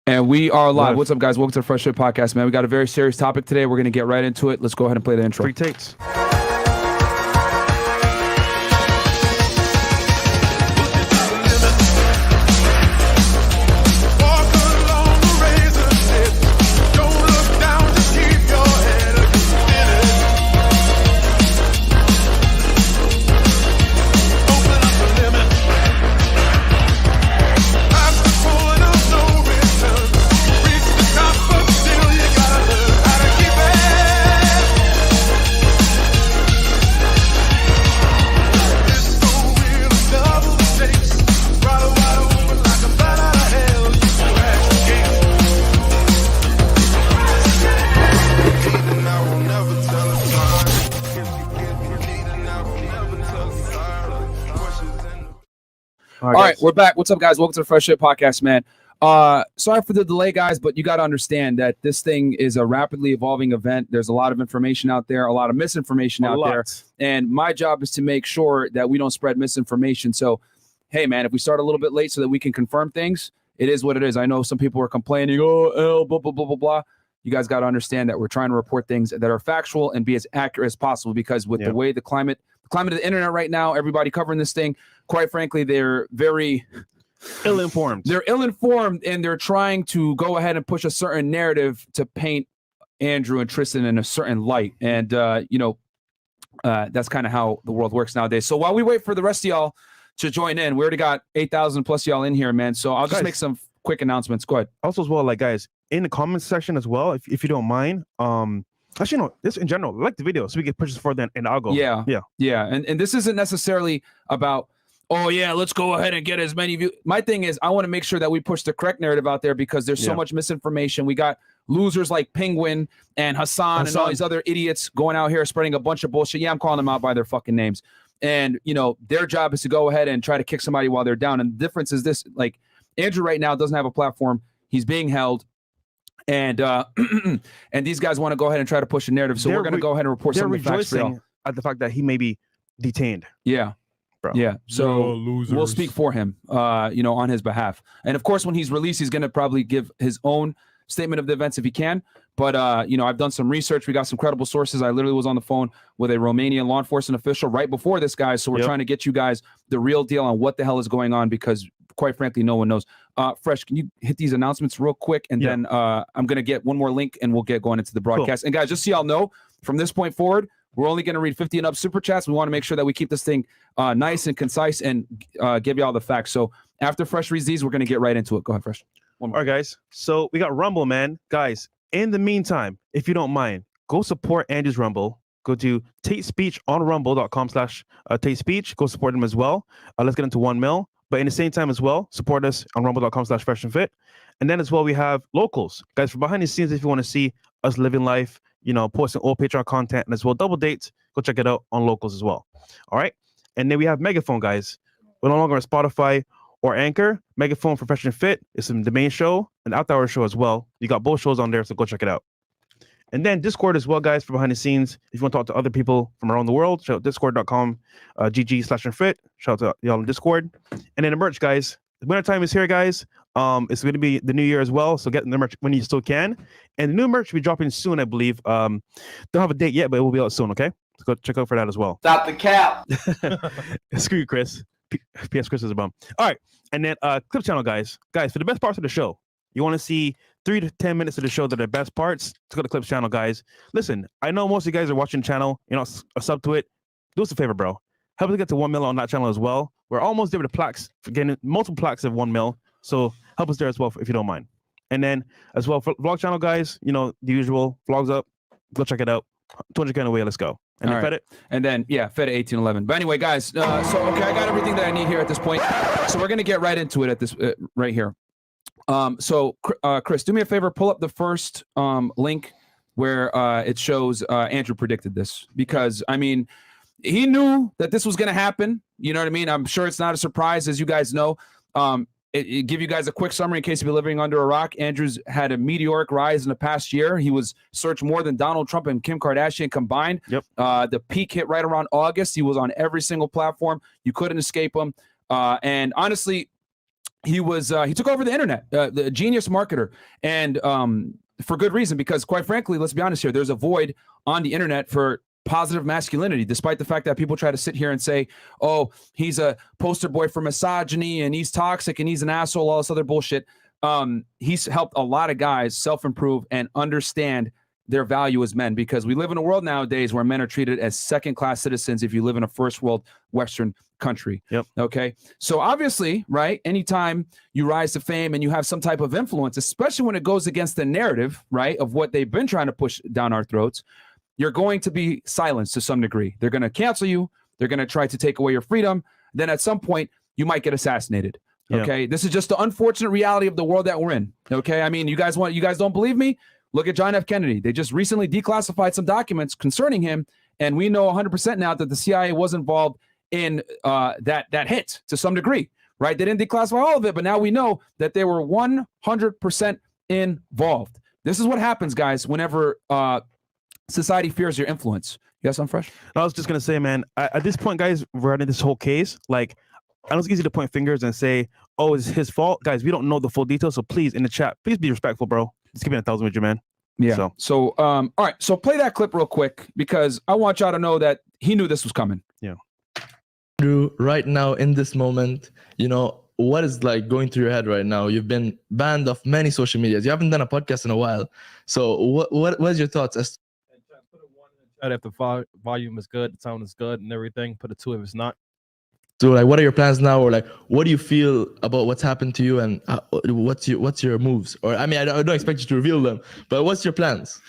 And we are live. What's up, guys? Welcome to the Fresh&Fit podcast, man. We got a very serious topic today. We're going to get right into it. Let's go ahead and play the intro. Free Tates. All right, we're back. What's up, guys? Welcome to the Fresh&Fit podcast, man. Sorry for the delay, guys, but you got to understand that this thing is a rapidly evolving event. There's a lot of information out there, a lot of misinformation out there, and my job is to make sure that we don't spread misinformation. So, hey, man, if we start a little bit late so that we can confirm things, it is what it is. I know some people are complaining, oh, blah, blah, blah, blah, blah. You guys got to understand that we're trying to report things that are factual and be as accurate as possible, because with the way the climate of the internet right now, everybody covering this thing, quite frankly, they're very ill-informed. They're ill-informed, and they're trying to go ahead and push a certain narrative to paint Andrew and Tristan in a certain light. And, that's kind of how the world works nowadays. So while we wait for the rest of y'all to join in, we already got 8,000 plus y'all in here, man. So I'll just make some quick announcements. Go ahead. Also, as well, like, guys, in the comments section as well, if you don't mind, actually, no, this in general, like the video so we can push this further and I'll go. Yeah. And this isn't necessarily about, oh yeah, let's go ahead and get as many views. My thing is, I want to make sure that we push the correct narrative out there, because there's so much misinformation. We got losers like Penguin and Hassan and all these other idiots going out here spreading a bunch of bullshit. Yeah, I'm calling them out by their fucking names. And, their job is to go ahead and try to kick somebody while they're down. And the difference is this, like, Andrew right now doesn't have a platform. He's being held. And and these guys want to go ahead and try to push a narrative. So we're going to go ahead and report some of the facts for y'all. At the fact that he may be detained. Yeah. Bro. Yeah. So we'll speak for him, on his behalf. And of course, when he's released, he's going to probably give his own statement of the events if he can. But, I've done some research. We got some credible sources. I literally was on the phone with a Romanian law enforcement official right before this, guy. So we're trying to get you guys the real deal on what the hell is going on, because quite frankly, no one knows. Fresh, can you hit these announcements real quick? And then I'm going to get one more link and we'll get going into the broadcast. Cool. And guys, just so y'all know, from this point forward, we're only going to read 50 and up super chats. We want to make sure that we keep this thing nice and concise and give y'all the facts. So after Fresh reads these, we're going to get right into it. Go ahead, Fresh. All right, guys. So we got Rumble, man. Guys, in the meantime, if you don't mind, go support Andrew's Rumble. Go to Tate Speech on rumble.com/Tate Speech. Go support them as well. Let's get into 1 mil. But in the same time as well, support us on rumble.com/Fresh&Fit. And then as well, we have locals. Guys, for behind the scenes, if you want to see us living life, posting all Patreon content, and as well double dates, go check it out on locals as well. All right. And then we have Megaphone, guys. We're no longer on Spotify or Anchor. Megaphone for Fresh&Fit is the main show, an after-hour show as well. You got both shows on there, so go check it out. And then Discord as well, guys, for behind the scenes. If you want to talk to other people from around the world, shout out discord.com, GG/fit. Shout out to y'all on Discord. And then the merch, guys. The winter time is here, guys. It's going to be the new year as well, so get the merch when you still can. And the new merch will be dropping soon, I believe. Don't have a date yet, but it will be out soon, okay? So go check out for that as well. Stop the cap. Screw you, Chris. P.S. Chris is a bum. All right. And then Clip Channel, guys. Guys, for the best parts of the show, you want to see 3 to 10 minutes of the show that are the best parts, let's go to Clips Channel, guys. Listen, I know most of you guys are watching the channel, a sub to it. Do us a favor, bro. Help us get to 1 mil on that channel as well. We're almost there with the plaques, for getting multiple plaques of 1 mil. So help us there as well, if you don't mind. And then as well, for Vlog Channel, guys, the usual vlogs up. Go check it out. 200K away. Let's go. And then fed it. And then, fed it 1811. But anyway, guys, okay, I got everything that I need here at this point. So we're going to get right into it at this right here. So Chris, do me a favor, pull up the first link where it shows Andrew predicted this, because I mean, he knew that this was going to happen. You know what I mean? I'm sure it's not a surprise, as you guys know. Give you guys a quick summary in case you've been living under a rock. Andrew's had a meteoric rise in the past year. He was searched more than Donald Trump and Kim Kardashian combined. Yep. The peak hit right around August. He was on every single platform. You couldn't escape him. And honestly, he took over the internet, the genius marketer, and for good reason, because quite frankly, let's be honest here, there's a void on the internet for positive masculinity, despite the fact that people try to sit here and say, oh, he's a poster boy for misogyny and he's toxic and he's an asshole, all this other bullshit. He's helped a lot of guys self-improve and understand their value as men, because we live in a world nowadays where men are treated as second-class citizens if you live in a first world Western country. Yep. Okay. So obviously, right, anytime you rise to fame and you have some type of influence, especially when it goes against the narrative, right, of what they've been trying to push down our throats, you're going to be silenced to some degree. They're going to cancel you. They're going to try to take away your freedom. Then at some point, you might get assassinated. Okay. This is just the unfortunate reality of the world that we're in. Okay. I mean, you guys don't believe me? Look at John F. Kennedy. They just recently declassified some documents concerning him, and we know 100% now that the CIA was involved in that hit to some degree, right? They didn't declassify all of it, but now we know that they were 100% involved. This is what happens, guys, whenever society fears your influence. Yes, I'm Fresh. I was just gonna say, man, at this point, guys, regarding this whole case, like, I know it's easy to point fingers and say, oh, it's his fault. Guys, we don't know the full details, so please, in the chat, please be respectful, bro. Just give me 1,000 with you, man. Yeah. So all right. So play that clip real quick, because I want y'all to know that he knew this was coming. Yeah. Right now, in this moment, you know, what is like going through your head right now? You've been banned off many social medias. You haven't done a podcast in a while. So what's your thoughts? Put a 1 in the chat if the volume is good, the sound is good, and everything. Put a 2 if it's not. So like, what are your plans now, or like, what do you feel about what's happened to you, and what's your moves? Or I mean, I don't expect you to reveal them, but what's your plans?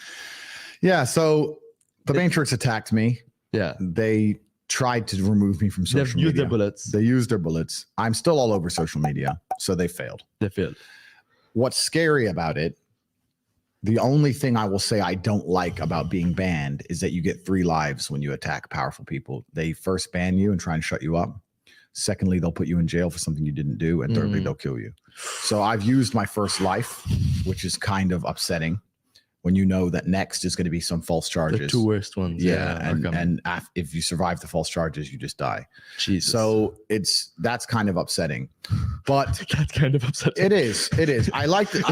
Yeah. So the Matrix attacked me. Yeah. They tried to remove me from social media. They've used their bullets. They used their bullets. I'm still all over social media, so they failed. They failed. What's scary about it, the only thing I will say I don't like about being banned is that you get 3 lives when you attack powerful people. They first ban you and try and shut you up. Secondly, they'll put you in jail for something you didn't do. And thirdly, they'll kill you. So I've used my first life, which is kind of upsetting when you know that next is going to be some false charges. The 2 worst ones. Yeah. And if you survive the false charges, you just die. Jesus. So that's kind of upsetting. But that's kind of upsetting. It is. I like to,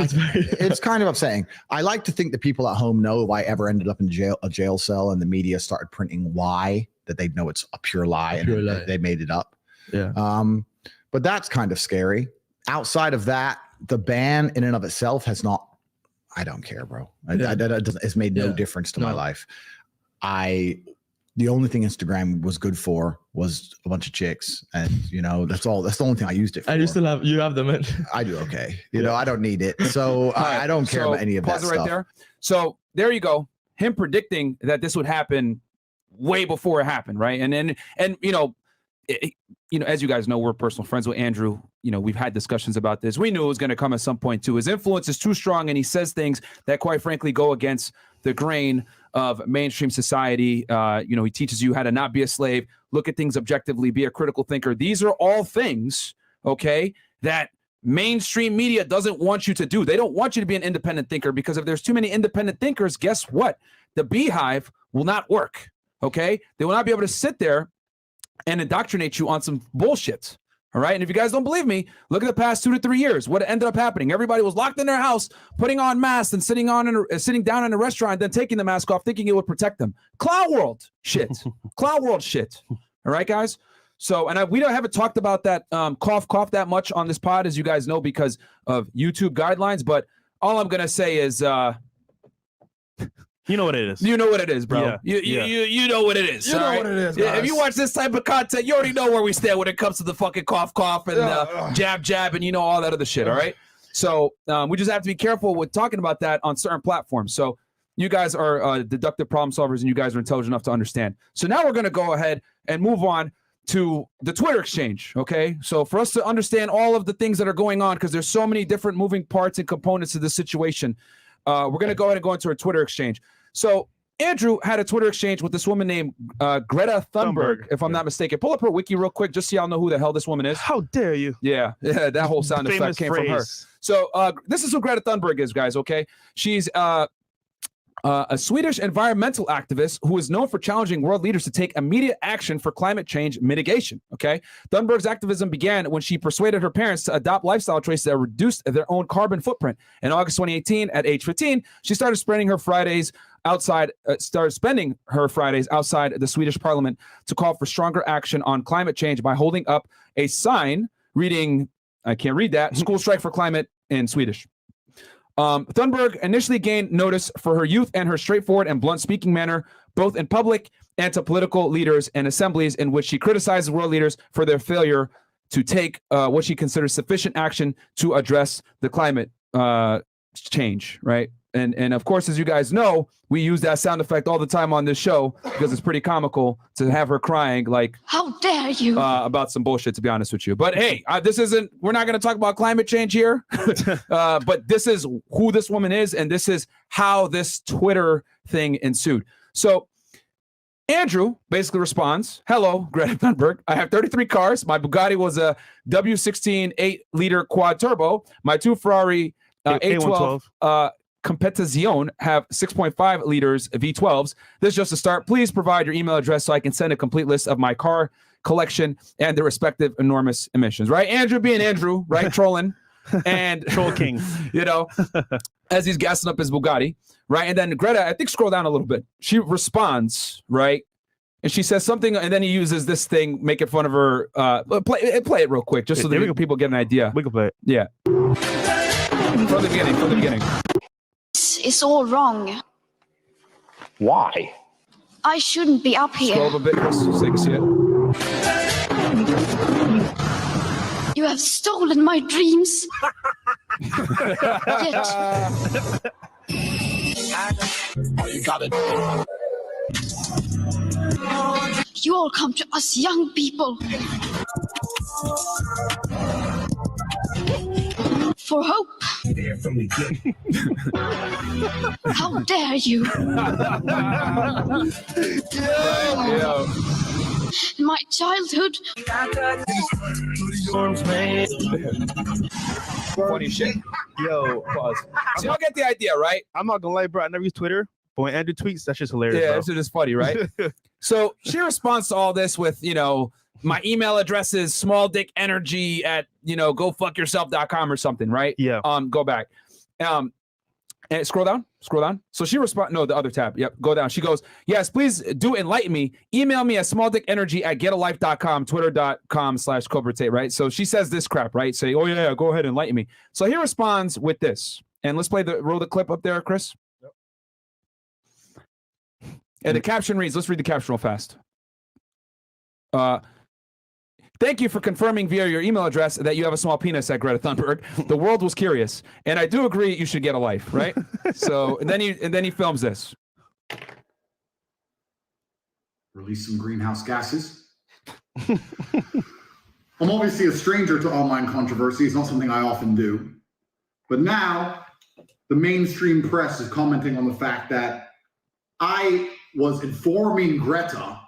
it's kind of upsetting. I like to think that people at home know if I ever ended up in a jail cell and the media started printing why, that they'd know it's a pure lie and they made it up. Yeah. But that's kind of scary. Outside of that, the ban in and of itself has not, I don't care, bro. It's made no difference to my life. The only thing Instagram was good for was a bunch of chicks, and you know, that's all. That's the only thing I used it for. And you have them in. I do okay. You know, I don't need it. So I don't care about any of that stuff. Right there. So there you go. Him predicting that this would happen way before it happened, right? And you know, as you guys know, we're personal friends with Andrew. You know, we've had discussions about this. We knew it was going to come at some point too. His influence is too strong, and he says things that, quite frankly, go against the grain of mainstream society. You know, he teaches you how to not be a slave, look at things objectively, be a critical thinker. These are all things, okay, that mainstream media doesn't want you to do. They don't want you to be an independent thinker, because if there's too many independent thinkers, guess what? The beehive will not work, okay? They will not be able to sit there and indoctrinate you on some bullshit. All right. And if you guys don't believe me, look at the past 2 to 3 years. What ended up happening? Everybody was locked in their house, putting on masks and sitting down in a restaurant, then taking the mask off, thinking it would protect them. Cloud world shit. Cloud world shit. All right, guys. So, and we haven't talked about that cough that much on this pod, as you guys know, because of YouTube guidelines. But all I'm gonna say is, you know what it is. You know what it is, bro. Yeah. You know what it is. You know what it is, guys. If you watch this type of content, you already know where we stand when it comes to the fucking cough and jab and you know all that other shit. All right. So we just have to be careful with talking about that on certain platforms. So you guys are deductive problem solvers, and you guys are intelligent enough to understand. So now we're going to go ahead and move on to the Twitter exchange. Okay. So for us to understand all of the things that are going on, because there's so many different moving parts and components to this situation, we're going to go ahead and go into our Twitter exchange. So Andrew had a Twitter exchange with this woman named Greta Thunberg, if I'm not mistaken. Pull up her wiki real quick, just so y'all know who the hell this woman is. How dare you? Yeah, that whole sound effect came from her. So this is who Greta Thunberg is, guys, okay? She's a Swedish environmental activist who is known for challenging world leaders to take immediate action for climate change mitigation. Okay. Thunberg's activism began when she persuaded her parents to adopt lifestyle choices that reduced their own carbon footprint. In August 2018, at age 15, she started spending her Fridays outside the Swedish parliament to call for stronger action on climate change by holding up a sign reading, I can't read that, school strike for climate in Swedish. Thunberg initially gained notice for her youth and her straightforward and blunt speaking manner, both in public and to political leaders and assemblies in which she criticizes world leaders for their failure to take what she considers sufficient action to address the climate change, right? And of course, as you guys know, we use that sound effect all the time on this show because it's pretty comical to have her crying like, how dare you, about some bullshit, to be honest with you. But hey, we're not going to talk about climate change here, but this is who this woman is, and this is how this Twitter thing ensued. So Andrew basically responds, hello, Greta Thunberg. I have 33 cars. My Bugatti was a W16 8-liter quad turbo. My two Ferrari A12 Competizione have 6.5 liters V12s. This is just a start. Please provide your email address so I can send a complete list of my car collection and the respective enormous emissions. Right? Andrew being Andrew, right? Trolling. And Troll King, you know, as he's gassing up his Bugatti, right? And then Greta, I think, scroll down a little bit. She responds, right? And she says something, and then he uses this thing, making fun of her. Play it real quick, just so that people get an idea. We can play it. Yeah. From the beginning. It's all wrong. Why? I shouldn't be up here. Scroll up a bit, Chris, so you can see it. You have stolen my dreams. Yet. You all come to us young people for hope. How dare you? In my childhood. Funny shit. Yo, pause. So y'all get the idea, right? I'm not gonna lie, bro. I never use Twitter, but when Andrew tweets, that's just hilarious. Yeah, bro. it's just funny, right? So she responds to all this with, you know, my email address is smalldickenergy@gofuckyourself.com or something, right? Yeah. Go back. And scroll down. So she responds, no, the other tab. Yep, go down. She goes, yes, please do enlighten me. Email me at smalldickenergy@getalife.com, twitter.com/Cobra Tate, right? So she says this crap, right? Say, oh yeah, go ahead and enlighten me. So he responds with this. And let's roll the clip up there, Chris. Yep. And the caption reads, let's read the caption real fast. Thank you for confirming via your email address that you have a small penis at Greta Thunberg. The world was curious, and I do agree you should get a life, right? So, and then he films this. Release some greenhouse gases. I'm obviously a stranger to online controversy. It's not something I often do. But now, the mainstream press is commenting on the fact that I was informing Greta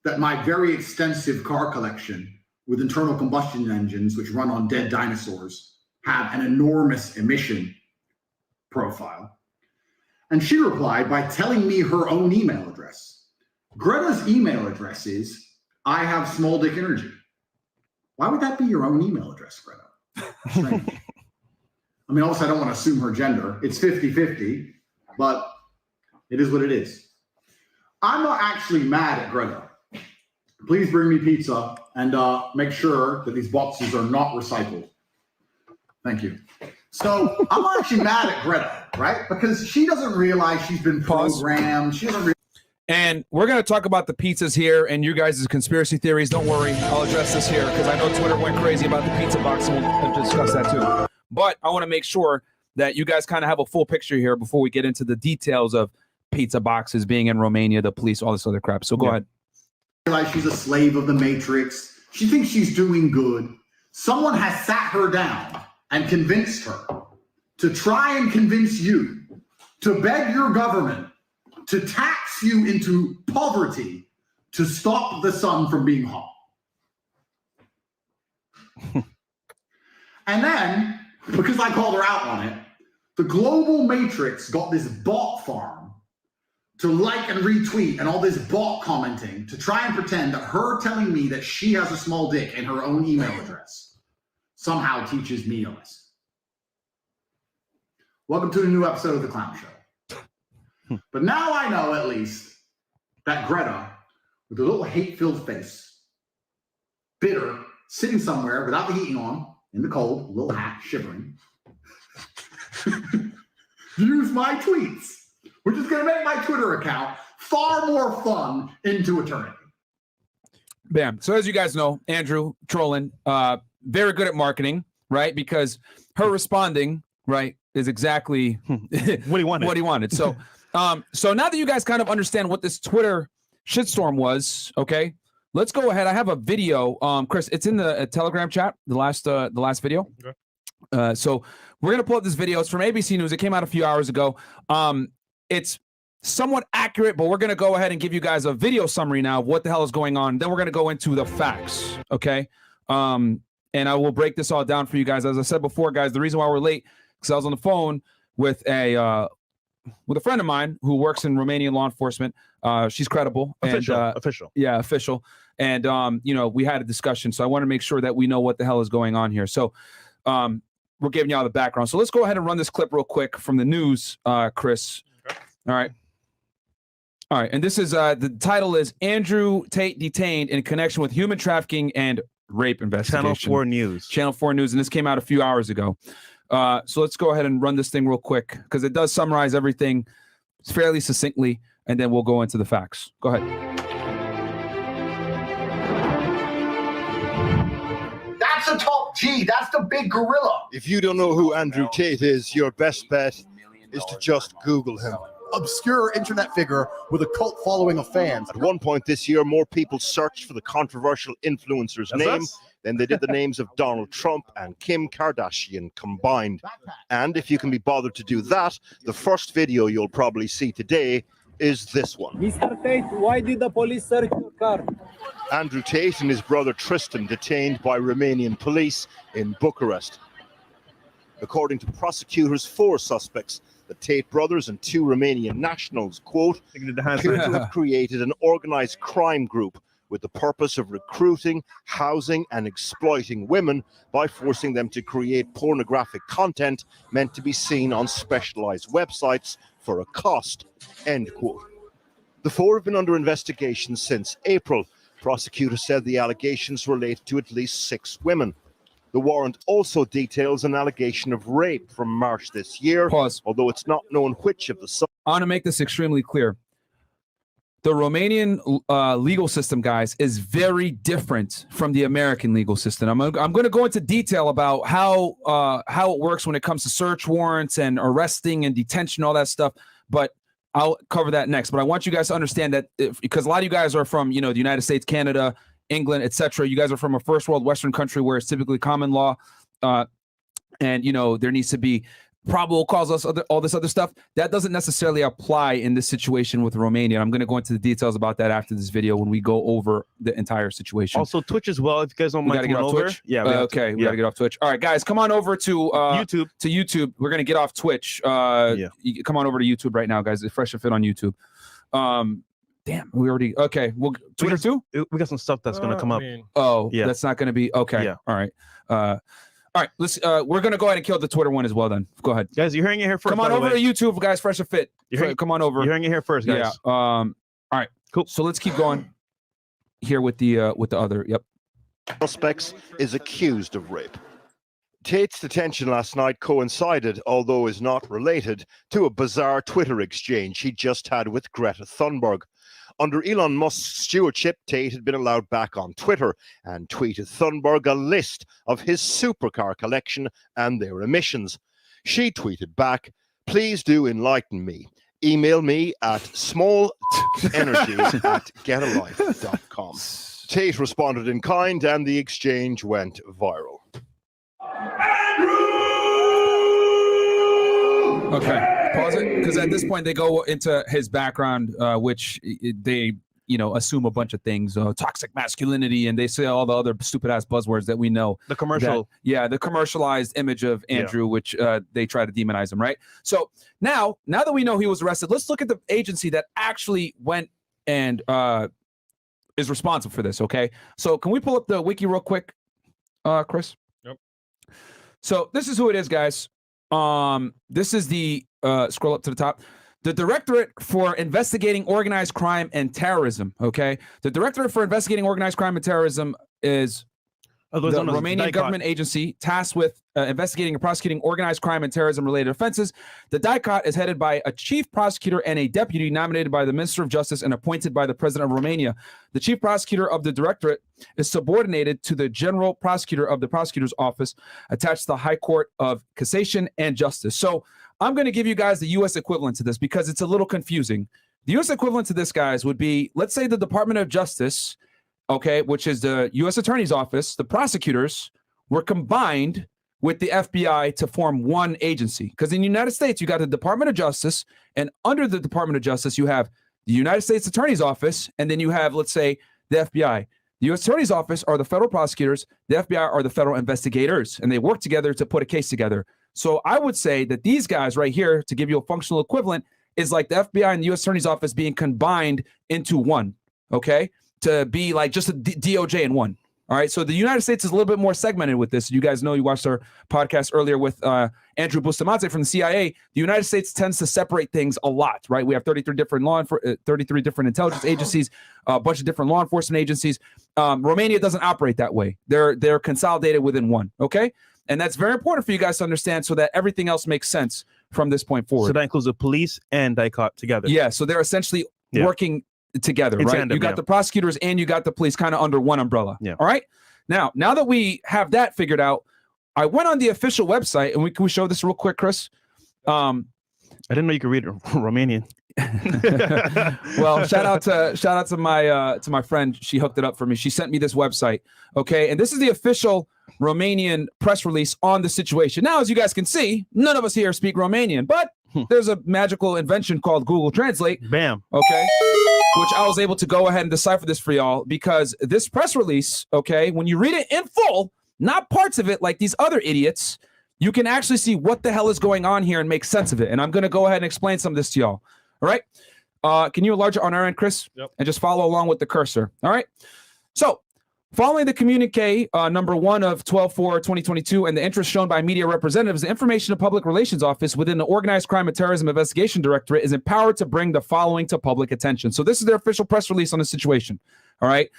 that my very extensive car collection with internal combustion engines, which run on dead dinosaurs, have an enormous emission profile. And she replied by telling me her own email address. Greta's email address is, I have small dick energy. Why would that be your own email address, Greta? Strange. I mean, obviously I don't want to assume her gender. It's 50-50, but it is what it is. I'm not actually mad at Greta. Please bring me pizza and make sure that these boxes are not recycled. Thank you. So I'm not actually mad at Greta, right? Because she doesn't realize she's been programmed. She doesn't. And we're going to talk about the pizzas here and you guys' conspiracy theories. Don't worry. I'll address this here because I know Twitter went crazy about the pizza box, and we'll discuss that too. But I want to make sure that you guys kind of have a full picture here before we get into the details of pizza boxes being in Romania, the police, all this other crap. So go ahead. Realize she's a slave of the matrix. She thinks she's doing good. Someone has sat her down and convinced her to try and convince you to beg your government to tax you into poverty to stop the sun from being hot. And then, because I called her out on it, the global matrix got this bot farm to like and retweet and all this bot commenting to try and pretend that her telling me that she has a small dick in her own email address somehow teaches me a lesson. Welcome to a new episode of The Clown Show. But now I know, at least, that Greta, with a little hate-filled face, bitter, sitting somewhere without the heating on, in the cold, little hat, shivering, use my tweets, which is going to make my Twitter account far more fun into eternity. Bam. So as you guys know, Andrew trolling, very good at marketing, right? Because her responding, right, is exactly what he wanted. What he wanted. So, so now that you guys kind of understand what this Twitter shitstorm was, okay, let's go ahead. I have a video, Chris. It's in the Telegram chat. The last video. Okay. So we're gonna pull up this video. It's from ABC News. It came out a few hours ago. It's somewhat accurate, but we're gonna go ahead and give you guys a video summary now of what the hell is going on. Then we're gonna go into the facts. Okay. And I will break this all down for you guys. As I said before, guys, the reason why we're late because I was on the phone with a friend of mine who works in Romanian law enforcement. She's credible. Official. Yeah, official. And, you know, we had a discussion. So I want to make sure that we know what the hell is going on here. So we're giving you all the background. So let's go ahead and run this clip real quick from the news, Chris. Okay. All right. All right. And this is the title is Andrew Tate detained in connection with human trafficking and rape investigation. Channel 4 News. Channel 4 News. And this came out a few hours ago. So let's go ahead and run this thing real quick because it does summarize everything fairly succinctly, and then we'll go into the facts. Go ahead. That's the top G. That's the big gorilla. If you don't know who Andrew Tate is, your best bet is to just Google him. Obscure internet figure with a cult following of fans. At one point this year, more people searched for the controversial influencer's name than they did the names of Donald Trump and Kim Kardashian combined. And if you can be bothered to do that, the first video you'll probably see today is this one. Mr. Tate, why did the police search your car? Andrew Tate and his brother Tristan detained by Romanian police in Bucharest. According to prosecutors, 4 suspects, the Tate brothers and 2 Romanian nationals, quote, appear to have created an organized crime group with the purpose of recruiting, housing, and exploiting women by forcing them to create pornographic content meant to be seen on specialized websites for a cost, end quote. The 4 have been under investigation since April. Prosecutors said the allegations relate to at least 6 women. The warrant also details an allegation of rape from March this year, although it's not known which of the... I want to make this extremely clear. The Romanian legal system, guys, is very different from the American legal system. I'm going to go into detail about how it works when it comes to search warrants and arresting and detention, all that stuff. But I'll cover that next. But I want you guys to understand that because a lot of you guys are from, you know, the United States, Canada, England, etc. You guys are from a first world Western country where it's typically common law, and you know there needs to be probable cause, all this other stuff. That doesn't necessarily apply in this situation with Romania. I'm going to go into the details about that after this video when we go over the entire situation. Also, Twitch as well. If you guys don't mind, we got to get off Twitch. Yeah. We got to get off Twitch. All right, guys, come on over to YouTube. To YouTube. We're going to get off Twitch. Come on over to YouTube right now, guys. It's Fresh and Fit on YouTube. Damn, we already okay. Well, Twitter too. We got some stuff that's gonna come up. That's not gonna be okay. Yeah. All right. All right. Let's. We're gonna go ahead and kill the Twitter one as well. Then go ahead, guys. You're hearing it here first. Come on over to YouTube, guys. Fresh and Fit. Come on over. You're hearing it here first, guys. Yeah. All right. Cool. So let's keep going here with the other. Yep. Suspects is accused of rape. Tate's detention last night coincided, although is not related, to a bizarre Twitter exchange he just had with Greta Thunberg. Under Elon Musk's stewardship, Tate had been allowed back on Twitter and tweeted Thunberg a list of his supercar collection and their emissions. She tweeted back, "Please do enlighten me. Email me at smallenergies@getalife.com." Tate responded in kind and the exchange went viral. Okay, pause it, because at this point they go into his background, which they assume a bunch of things, toxic masculinity, and they say all the other stupid ass buzzwords that we know. The commercial. The commercialized image of Andrew, which they try to demonize him, right? So now that we know he was arrested, let's look at the agency that actually went and is responsible for this, okay? So can we pull up the wiki real quick, Chris? Yep. So this is who it is, guys. This is the scroll up to the top. The Directorate for Investigating Organized Crime and Terrorism, okay? The Directorate for Investigating Organized Crime and Terrorism is the Romanian government agency tasked with investigating and prosecuting organized crime and terrorism-related offenses. The DIICOT is headed by a chief prosecutor and a deputy nominated by the Minister of Justice and appointed by the President of Romania. The chief prosecutor of the Directorate is subordinated to the general prosecutor of the prosecutor's office, attached to the High Court of Cassation and Justice. So I'm going to give you guys the U.S. equivalent to this because it's a little confusing. The U.S. equivalent to this, guys, would be, let's say the Department of Justice, okay, which is the U.S. Attorney's Office, the prosecutors were combined with the FBI to form one agency. Because in the United States, you got the Department of Justice, and under the Department of Justice, you have the United States Attorney's Office, and then you have, let's say, the FBI. The U.S. Attorney's Office are the federal prosecutors, the FBI are the federal investigators, and they work together to put a case together. So I would say that these guys right here, to give you a functional equivalent, is like the FBI and the U.S. Attorney's Office being combined into one, okay? To be like just a DOJ in one. All right. So the United States is a little bit more segmented with this. You guys know, you watched our podcast earlier with Andrew Bustamante from the CIA. The United States tends to separate things a lot, right? We have 33 different 33 different intelligence agencies, a bunch of different law enforcement agencies. Romania doesn't operate that way. They're consolidated within one. Okay. And that's very important for you guys to understand so that everything else makes sense from this point forward. So that includes the police and DIICOT together. Yeah. So they're essentially working together, right? Tandem, you got the prosecutors and you got the police kind of under one umbrella. Yeah. All right. Now that we have that figured out, I went on the official website, and can we show this real quick, Chris? I didn't know you could read Romanian. Well, shout out to my friend. She hooked it up for me. She sent me this website. Okay, and this is the official Romanian press release on the situation. Now, as you guys can see, none of us here speak Romanian, but there's a magical invention called Google Translate. Bam. Okay. Which I was able to go ahead and decipher this for y'all, because this press release, okay, when you read it in full, not parts of it like these other idiots, you can actually see what the hell is going on here and make sense of it. And I'm going to go ahead and explain some of this to y'all. All right. Can you enlarge it on our end, Chris? Yep. And just follow along with the cursor. All right. So following the communique number 1 of 12/4/2022 and the interest shown by media representatives, the Information and Public Relations Office within the Organized Crime and Terrorism Investigation Directorate is empowered to bring the following to public attention. So this is their official press release on the situation. All right.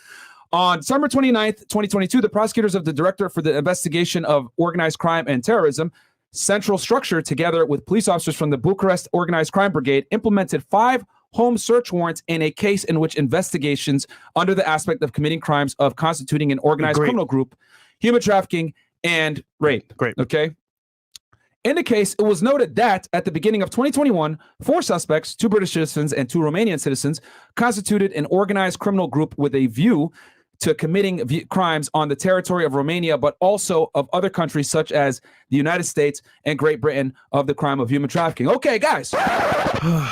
On December 29th, 2022, the prosecutors of the Directorate for the Investigation of Organized Crime and Terrorism Central Structure, together with police officers from the Bucharest Organized Crime Brigade, implemented 5 home search warrants in a case in which investigations under the aspect of committing crimes of constituting an organized criminal group, human trafficking, and rape. Great. Okay. In the case, it was noted that at the beginning of 2021, 4 suspects, 2 British citizens and 2 Romanian citizens, constituted an organized criminal group with a view to committing crimes on the territory of Romania, but also of other countries such as the United States and Great Britain, of the crime of human trafficking. Okay, guys.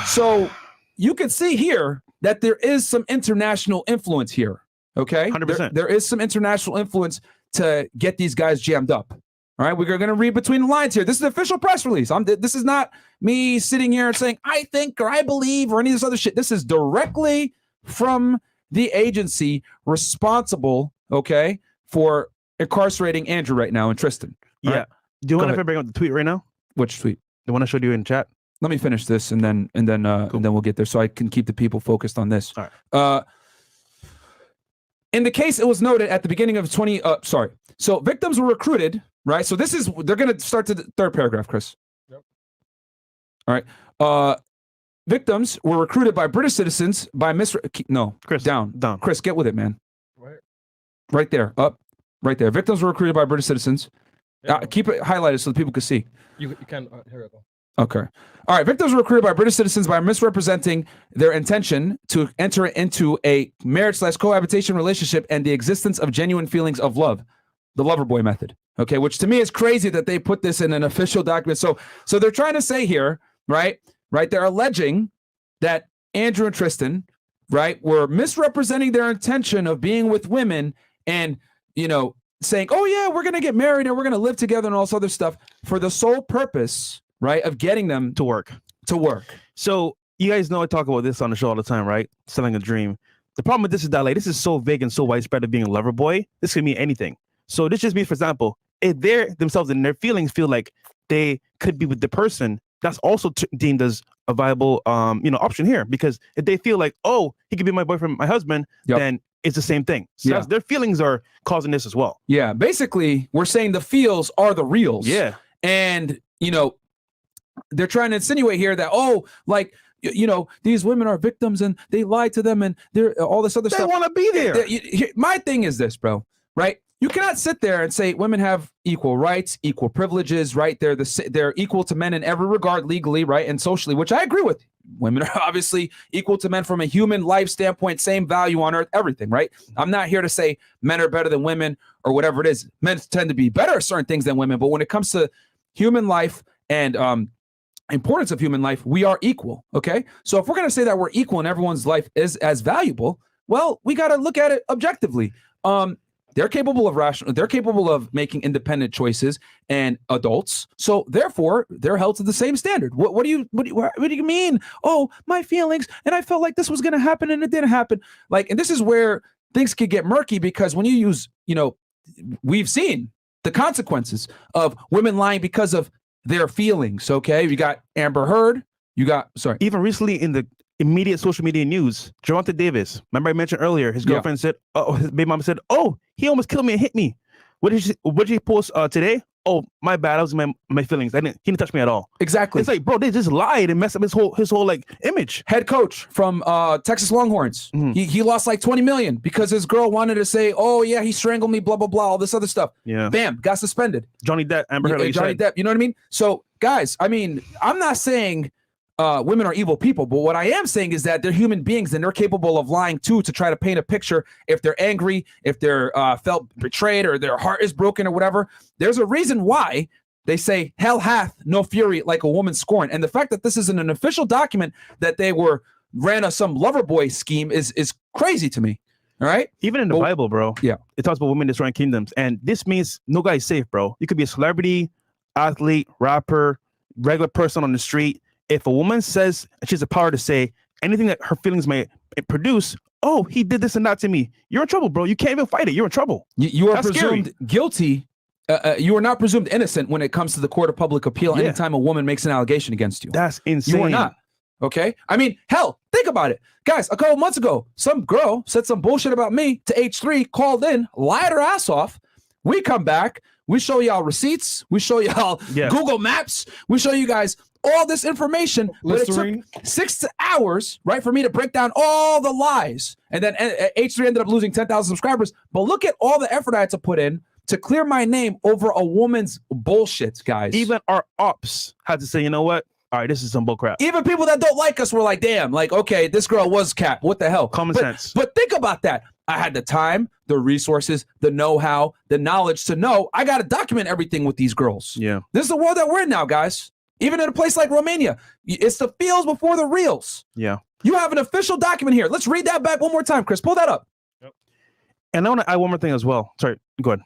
So you can see here that there is some international influence here. Okay, 100%. There is some international influence to get these guys jammed up. All right, we're going to read between the lines here. This is the official press release. This is not me sitting here and saying I think or I believe or any of this other shit. This is directly from the agency responsible, okay, for incarcerating Andrew right now and Tristan. Yeah. Right? Do you want to bring up the tweet right now? Which tweet? The one I showed you in chat. Let me finish this and then we'll get there so I can keep the people focused on this. All right. In the case, it was noted at the beginning of so victims were recruited, right? So they're going to start to the 3rd paragraph, Chris. Yep. All right. Victims were recruited by British citizens by Chris, down. Chris, get with it, man. Right there, up, right there. Victims were recruited by British citizens. Keep it highlighted so the people can see. You can, here we go. Okay. All right. Victims were recruited by British citizens by misrepresenting their intention to enter into a marriage/cohabitation relationship and the existence of genuine feelings of love, the lover boy method. Okay. Which to me is crazy that they put this in an official document. So they're trying to say here, right? They're alleging that Andrew and Tristan right, were misrepresenting their intention of being with women and, you know, saying, oh yeah, we're going to get married and we're going to live together and all this other stuff for the sole purpose, right, of getting them to work. So you guys know I talk about this on the show all the time, right? Selling a dream. The problem with this is that like this is so vague and so widespread of being a lover boy. This can mean anything. So this just means, for example, if they're themselves and their feelings feel like they could be with the person, that's also deemed as a viable option here. Because if they feel like, oh, he could be my boyfriend, my husband, then it's the same thing. So their feelings are causing this as well. Yeah, basically, we're saying the feels are the reals. Yeah. And, you know, they're trying to insinuate here that, oh, like, you know, these women are victims and they lied to them and they're all this other stuff. They want to be there. My thing is this, bro, right? You cannot sit there and say women have equal rights, equal privileges, right? They're equal to men in every regard legally, right? And socially, which I agree with. Women are obviously equal to men from a human life standpoint, same value on earth, everything, right? I'm not here to say men are better than women or whatever it is. Men tend to be better at certain things than women, but when it comes to human life and importance of human life, we are equal, okay? So if we're going to say that we're equal and everyone's life is as valuable, well, we got to look at it objectively. They're capable of making independent choices and adults. So therefore, they're held to the same standard. What do you mean? Oh, my feelings, and I felt like this was going to happen and it didn't happen. Like, and this is where things could get murky because when you use, you know, we've seen the consequences of women lying because of their feelings. Okay, you got Amber Heard. Even recently in the immediate social media news, Gervonta Davis. Remember I mentioned earlier, his girlfriend said, "Oh, his baby mama said, oh, he almost killed me and hit me." What did she post today? Oh, my bad. That was my feelings. He didn't touch me at all. Exactly. It's like, bro, they just lied and messed up his whole like image. Head coach from Texas Longhorns. He lost like 20 million because his girl wanted to say, oh yeah, he strangled me, blah blah blah, all this other stuff. Yeah. Bam, got suspended. Johnny Depp, Amber Heard, Johnny Depp. You know what I mean? So guys, I mean, I'm not saying women are evil people, but what I am saying is that they're human beings and they're capable of lying too to try to paint a picture. If they're angry, if they're felt betrayed or their heart is broken or whatever, there's a reason why they say hell hath no fury like a woman scorned. And the fact that this isn't an official document that they ran some lover boy scheme is crazy to me. All right. Even in the Bible, bro. Yeah. It talks about women destroying kingdoms. And this means no guy's safe, bro. You could be a celebrity, athlete, rapper, regular person on the street. If a woman says she has the power to say anything that her feelings may produce, oh, he did this and that to me, you're in trouble, bro. You can't even fight it. You're in trouble. You are presumed guilty. You are not presumed innocent when it comes to the court of public appeal. Anytime a woman makes an allegation against you, that's insane. You are not. Okay. I mean, hell, think about it, guys. A couple months ago, some girl said some bullshit about me to H3, called in, lied her ass off. We come back. We show y'all receipts. We show y'all Google Maps. We show you guys all this information, but it took 6 hours, right, for me to break down all the lies. And then H3 ended up losing 10,000 subscribers. But look at all the effort I had to put in to clear my name over a woman's bullshit, guys. Even our ops had to say, you know what? All right, this is some bullcrap. Even people that don't like us were like, damn, like, okay, this girl was cap. What the hell? Common sense. But think about that. I had the time, the resources, the know-how, the knowledge to know I got to document everything with these girls. Yeah. This is the world that we're in now, guys. Even in a place like Romania, it's the feels before the reals. Yeah. You have an official document here. Let's read that back one more time, Chris. Pull that up. Yep. And I want to add one more thing as well. Sorry, go ahead.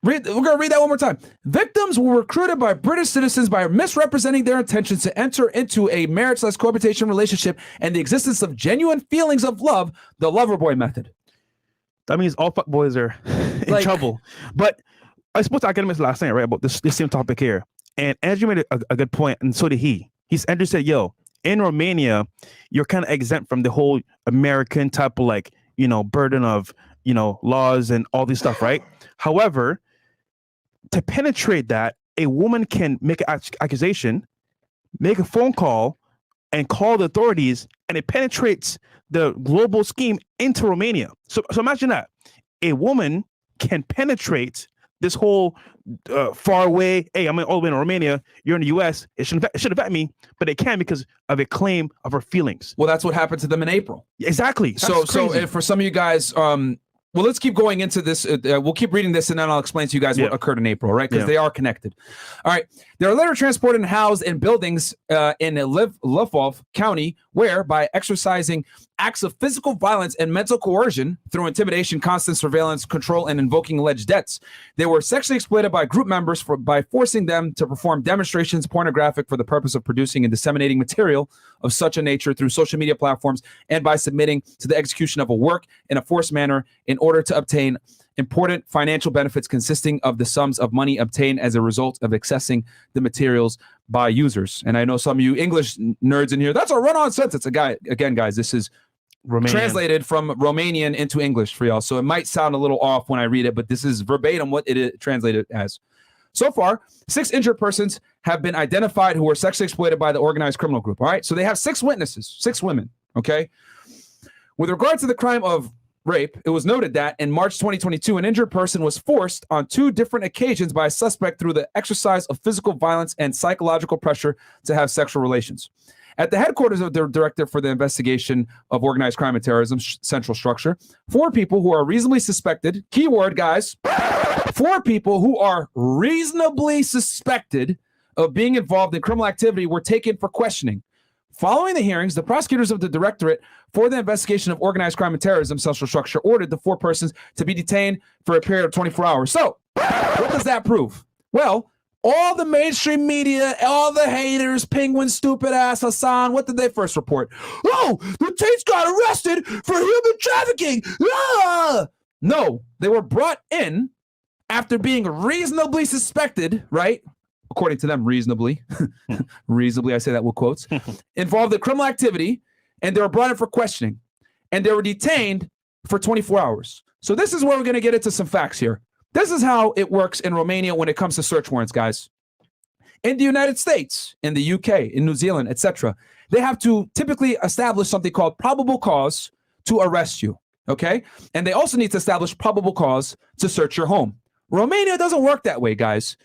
We're going to read that one more time. Victims were recruited by British citizens by misrepresenting their intentions to enter into a marriage/cohabitation relationship and the existence of genuine feelings of love, the lover boy method. That means all fuck boys are in trouble. But I suppose I got him last night, right, about this same topic here. And Andrew made a good point, and so did he. Andrew said, yo, in Romania, you're kind of exempt from the whole American type of like, you know, burden of, you know, laws and all this stuff, right? However, to penetrate that, a woman can make an accusation, make a phone call, and call the authorities, and it penetrates the global scheme into Romania. So imagine that. A woman can penetrate this whole far away, hey, I'm all the way in Romania, you're in the US, it should affect me, but it can because of a claim of her feelings. Well, that's what happened to them in April. Exactly. So if for some of you guys, well, let's keep going into this. We'll keep reading this, and then I'll explain to you guys what occurred in April, right? Because they are connected. All right. They are later transported and housed in buildings in Lvov County, where by exercising acts of physical violence and mental coercion through intimidation, constant surveillance, control, and invoking alleged debts. They were sexually exploited by group members by forcing them to perform demonstrations pornographic for the purpose of producing and disseminating material of such a nature through social media platforms, and by submitting to the execution of a work in a forced manner in order to obtain important financial benefits consisting of the sums of money obtained as a result of accessing the materials by users. And I know some of you English nerds in here, that's a run-on sentence. Again, guys, this is Romanian. Translated from Romanian into English for y'all. So it might sound a little off when I read it, but this is verbatim what it is translated as. So far, 6 injured persons have been identified who were sexually exploited by the organized criminal group. All right. So they have 6 witnesses, 6 women. Okay. With regard to the crime of rape, it was noted that in March 2022, an injured person was forced on 2 different occasions by a suspect through the exercise of physical violence and psychological pressure to have sexual relations. At the headquarters of the Director for the Investigation of Organized Crime and Terrorism Central Structure, 4 people who are reasonably suspected, keyword guys, 4 people who are reasonably suspected of being involved in criminal activity were taken for questioning. Following the hearings, the prosecutors of the Directorate for the Investigation of Organized Crime and Terrorism Central Structure ordered the 4 persons to be detained for a period of 24 hours. So, what does that prove? Well, all the mainstream media, all the haters, Penguin, stupid ass, Lasan, what did they first report? Oh, the Tates got arrested for human trafficking. Ah! No, they were brought in after being reasonably suspected, right? According to them, reasonably, reasonably, I say that with quotes, involved in criminal activity, and they were brought in for questioning, and they were detained for 24 hours. So this is where we're going to get into some facts here. This is how it works in Romania when it comes to search warrants, guys. In the United States, in the UK, in New Zealand, etc., they have to typically establish something called probable cause to arrest you, okay? And they also need to establish probable cause to search your home. Romania doesn't work that way, guys.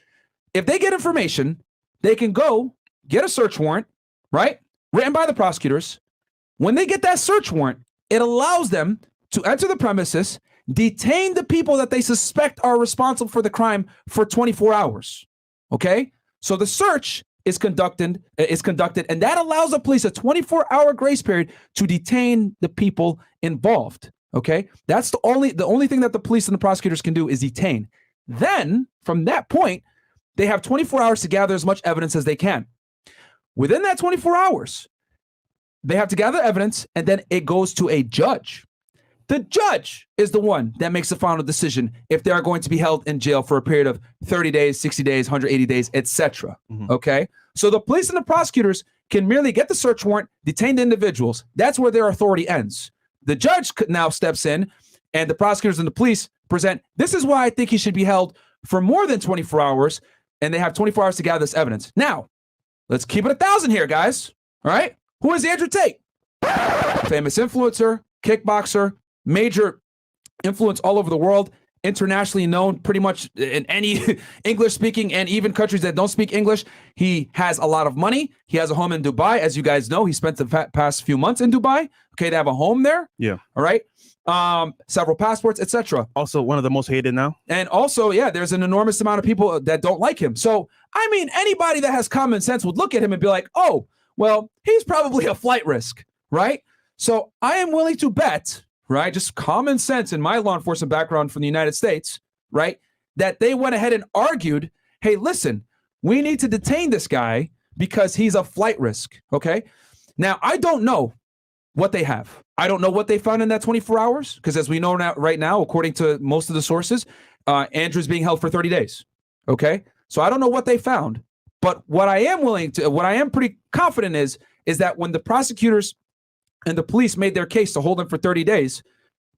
If they get information, they can go get a search warrant, right? Written by the prosecutors. When they get that search warrant, it allows them to enter the premises, detain the people that they suspect are responsible for the crime for 24 hours. Okay? So the search is conducted, and that allows the police a 24-hour grace period to detain the people involved. Okay? That's the only thing that the police and the prosecutors can do is detain. Then, from that point, they have 24 hours to gather as much evidence as they can. Within that 24 hours, they have to gather evidence, and then it goes to a judge. The judge is the one that makes the final decision if they are going to be held in jail for a period of 30 days, 60 days, 180 days, etc. Okay? So the police and the prosecutors can merely get the search warrant, detain the individuals. That's where their authority ends. The judge now steps in, and the prosecutors and the police present, this is why I think he should be held for more than 24 hours, and they have 24 hours to gather this evidence. Now, let's keep it 1,000 here, guys. All right? Who is Andrew Tate? Famous influencer, kickboxer, major influence all over the world, internationally known pretty much in any English-speaking and even countries that don't speak English. He has a lot of money. He has a home in Dubai. As you guys know, he spent the past few months in Dubai. Okay, they have a home there. Yeah. All right. Several passports, etc. Also one of the most hated now. And also, yeah, there's an enormous amount of people that don't like him. So, I mean, anybody that has common sense would look at him and be like, oh, well, he's probably a flight risk, right? So I am willing to bet, right, just common sense in my law enforcement background from the United States, right, that they went ahead and argued, hey, listen, we need to detain this guy because he's a flight risk, okay? Now, I don't know what they have. I don't know what they found in that 24 hours because as we know now, right now, according to most of the sources, Andrew's being held for 30 days, okay? So I don't know what they found, but what I am pretty confident is that when the prosecutors and the police made their case to hold him for 30 days,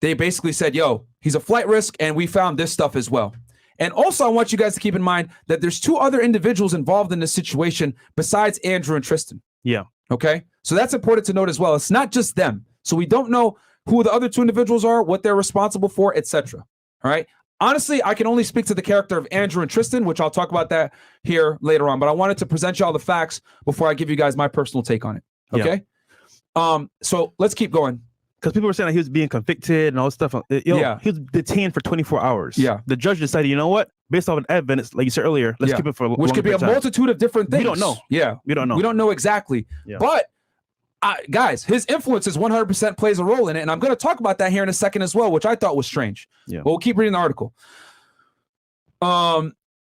they basically said, yo, he's a flight risk, and we found this stuff as well. And also, I want you guys to keep in mind that there's 2 other individuals involved in this situation besides Andrew and Tristan. Yeah. Okay? So that's important to note as well. It's not just them. So we don't know who the other 2 individuals are, what they're responsible for, etc. All right? Honestly, I can only speak to the character of Andrew and Tristan, which I'll talk about that here later on. But I wanted to present you all the facts before I give you guys my personal take on it. Okay? Yeah. So let's keep going. Because people were saying that he was being convicted and all this stuff. He was detained for 24 hours. Yeah. The judge decided, you know what? Based off an evidence, like you said earlier, let's keep it for a which could be a multitude of different things. We don't know. Yeah. We don't know. We don't know exactly. Yeah. But guys, his influence is 100% plays a role in it. And I'm going to talk about that here in a second as well, which I thought was strange. Yeah. But we'll keep reading the article.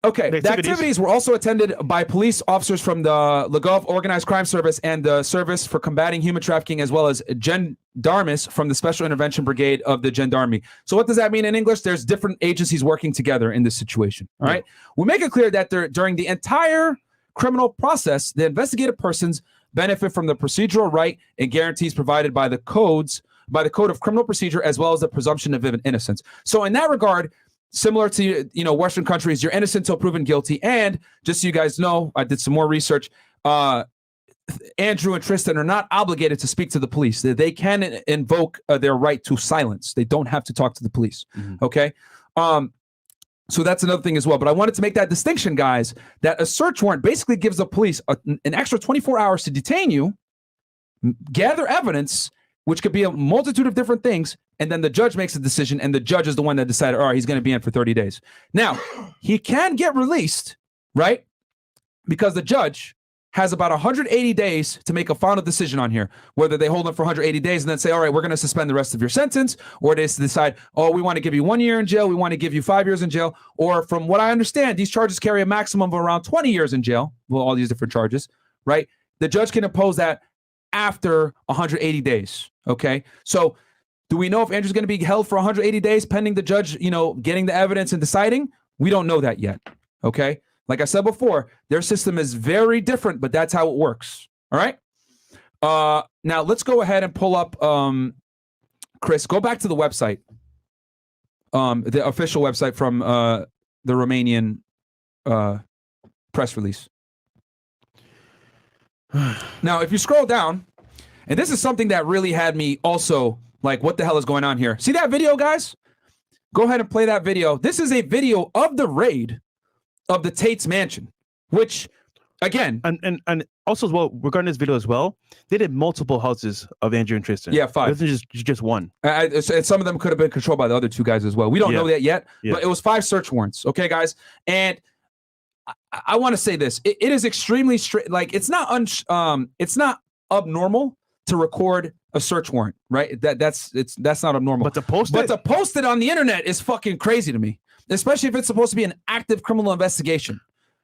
Okay, the activities were also attended by police officers from the Lgov Organized Crime Service and the Service for Combating Human Trafficking, as well as gendarmes from the Special Intervention Brigade of the Gendarmerie. So what does that mean in English? There's different agencies working together in this situation, all right? We make it clear that during the entire criminal process, the investigated persons benefit from the procedural right and guarantees provided by the Code of Criminal Procedure, as well as the presumption of innocence. So in that regard, similar to, Western countries, you're innocent until proven guilty. And just so you guys know, I did some more research. Andrew and Tristan are not obligated to speak to the police. They can invoke their right to silence. They don't have to talk to the police. Okay. So that's another thing as well. But I wanted to make that distinction, guys, that a search warrant basically gives the police an extra 24 hours to detain you, gather evidence, which could be a multitude of different things, and then the judge makes a decision, and the judge is the one that decided, all right, he's going to be in for 30 days. Now, he can get released, right? Because the judge has about 180 days to make a final decision on here, whether they hold him for 180 days and then say, all right, we're going to suspend the rest of your sentence, or they decide, oh, we want to give you 1 year in jail, we want to give you 5 years in jail, or from what I understand, these charges carry a maximum of around 20 years in jail, well, all these different charges, right? The judge can impose that after 180 days, okay? So do we know if Andrew's going to be held for 180 days pending the judge, getting the evidence and deciding? We don't know that yet, okay? Like I said before, their system is very different, but that's how it works, all right? Now, let's go ahead and pull up, Chris, go back to the website, the official website from the Romanian press release. Now, if you scroll down, and this is something that really had me also like, what the hell is going on here? See that video, guys? Go ahead and play that video. This is a video of the raid of the Tates mansion, which, again, and also as well, regarding this video as well, they did multiple houses of Andrew and Tristan. Yeah, 5. It wasn't just one. And some of them could have been controlled by the other 2 guys as well. We don't know that yet, but it was 5 search warrants. Okay, guys, and I want to say this: it is extremely like it's not abnormal to record a search warrant, right? That's not abnormal. But to post it on the internet is fucking crazy to me, especially if it's supposed to be an active criminal investigation.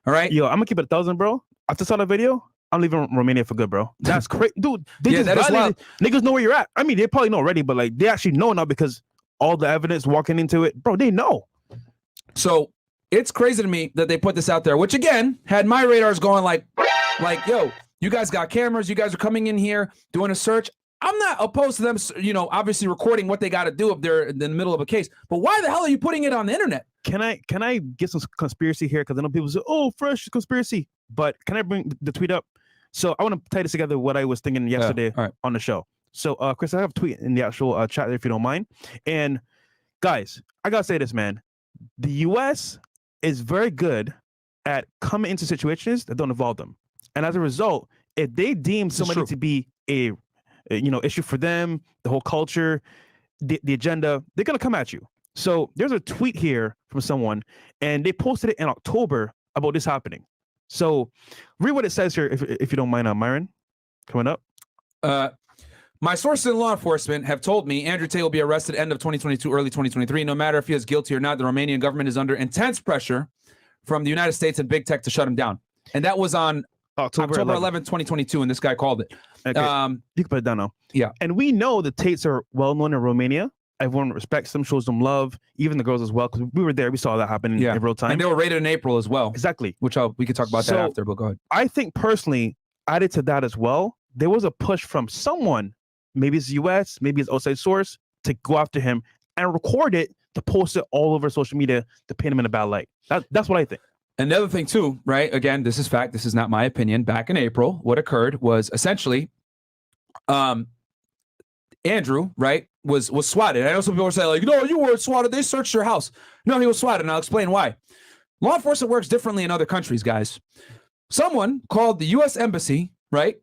All right, yo, I'm gonna keep it 1,000, bro. After saw that video, I'm leaving Romania for good, bro. That's crazy, dude. Niggas know where you're at. I mean, they probably know already, but like they actually know now because all the evidence walking into it, bro. They know. So it's crazy to me that they put this out there, which again had my radars going like, yo, you guys got cameras, you guys are coming in here doing a search. I'm not opposed to them, obviously recording what they got to do if they're in the middle of a case. But why the hell are you putting it on the internet? Can I get some conspiracy here? Because I know people say, "Oh, Fresh conspiracy," but can I bring the tweet up? So I want to tie this together. What I was thinking yesterday on the show. So, Chris, I have a tweet in the actual chat there if you don't mind. And guys, I gotta say this, man. The U.S. is very good at coming into situations that don't involve them, and as a result, if they deem somebody to be a issue for them, the whole culture, the agenda, they're gonna come at you. So there's a tweet here from someone, and they posted it in October about this happening. So read what it says here, if you don't mind, Myron, coming up. My sources in law enforcement have told me Andrew Tate will be arrested end of 2022, early 2023. No matter if he is guilty or not, the Romanian government is under intense pressure from the United States and big tech to shut him down. And that was on October 11, 2022, and this guy called it. Okay. You can put it down now. Yeah. And we know the Tates are well known in Romania. Everyone respects them, shows them love, even the girls as well, because we were there. We saw that happen in real time. And they were raided in April as well. Exactly. Which we could talk about that after, but go ahead. I think personally, added to that as well, there was a push from someone, maybe it's US, maybe it's outside source, to go after him and record it, to post it all over social media, to paint him in a bad light. That's what I think. And the other thing too, right? Again, this is fact. This is not my opinion. Back in April, what occurred was essentially, Andrew, right, was swatted. I know some people are saying like, no, you weren't swatted. They searched your house. No, he was swatted, and I'll explain why. Law enforcement works differently in other countries, guys. Someone called the U.S. Embassy, right,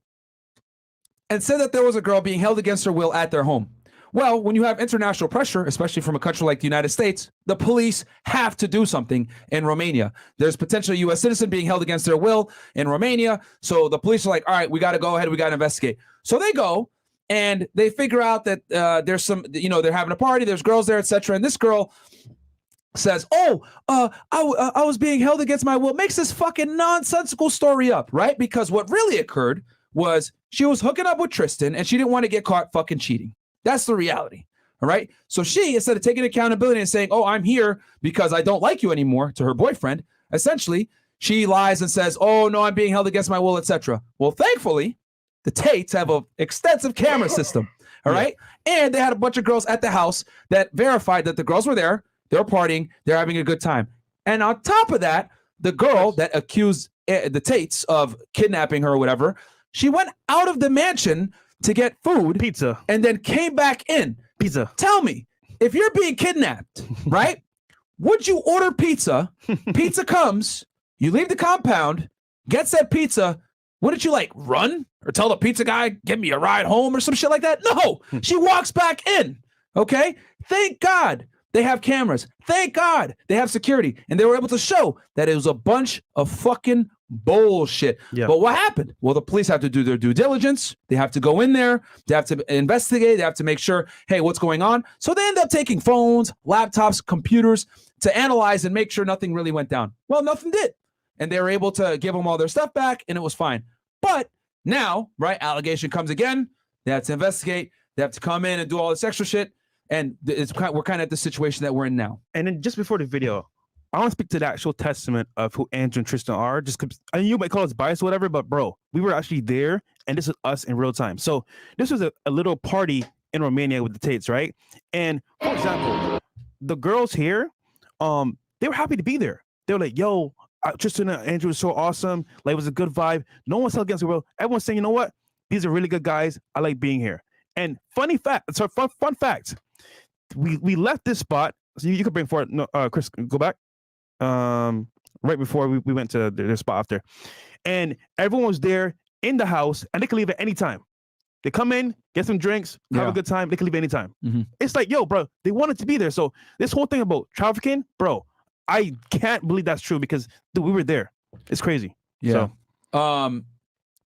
and said that there was a girl being held against her will at their home. Well, when you have international pressure, especially from a country like the United States, the police have to do something in Romania. There's potentially a U.S. citizen being held against their will in Romania. So the police are like, all right, we got to go ahead. We got to investigate. So they go and they figure out that there's some, they're having a party. There's girls there, etc. And this girl says, I was being held against my will. Makes this fucking nonsensical story up, right? Because what really occurred was she was hooking up with Tristan and she didn't want to get caught fucking cheating. That's the reality. All right. So she, instead of taking accountability and saying, oh, I'm here because I don't like you anymore to her boyfriend, essentially, she lies and says, oh, no, I'm being held against my will, etc. Well, thankfully, the Tates have an extensive camera system. All right. And they had a bunch of girls at the house that verified that the girls were there. They're partying. They're having a good time. And on top of that, the girl that accused the Tates of kidnapping her or whatever, she went out of the mansion to get food, pizza, and then came back in. Pizza. Tell me, if you're being kidnapped, right? Would you order pizza? Pizza comes, you leave the compound, gets that pizza. Wouldn't you run or tell the pizza guy, give me a ride home or some shit like that? No, she walks back in. Okay. Thank God they have cameras. Thank God they have security. And they were able to show that it was a bunch of fucking bullshit. Yeah. But what happened? Well, the police have to do their due diligence. They have to go in there. They have to investigate. They have to make sure, hey, what's going on? So they end up taking phones, laptops, computers to analyze and make sure nothing really went down. Well, nothing did. And they were able to give them all their stuff back and it was fine. But now, right, allegation comes again. They have to investigate. They have to come in and do all this extra shit. And we're kind of at the situation that we're in now. And then just before the video, I want to speak to the actual testament of who Andrew and Tristan are. Just because you might call us biased or whatever, but bro, we were actually there, and this is us in real time. So this was a little party in Romania with the Tates, right? And for example, the girls here, they were happy to be there. They were like, "Yo, Tristan and Andrew was so awesome. Like, it was a good vibe. No one's held against the world. Everyone's saying, you know what? These are really good guys. I like being here." And fun fact. We left this spot. So you could bring forward. No, Chris, go back. Right before we went to the spot after, and everyone was there in the house, and they can leave at any time. They come in, get some drinks, have a good time. They can leave anytime. It's like, yo, bro, they wanted to be there. So this whole thing about trafficking, bro, I can't believe that's true because dude, we were there. It's crazy. Yeah.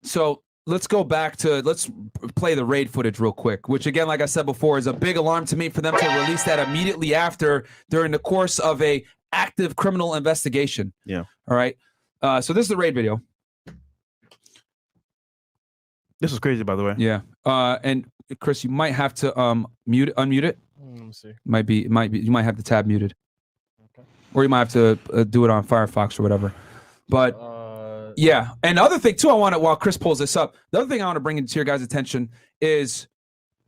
So let's go back to, let's play the raid footage real quick, which again, like I said before, is a big alarm to me for them to release that immediately after, during the course of a active criminal investigation. Yeah. All right. So this is the raid video. This was crazy, by the way. Yeah. And Chris, you might have to unmute it. Let me see. Might be. You might have the tab muted, or you might have to do it on Firefox or whatever. But yeah. And the other thing too, while Chris pulls this up, the other thing I want to bring into your guys' attention is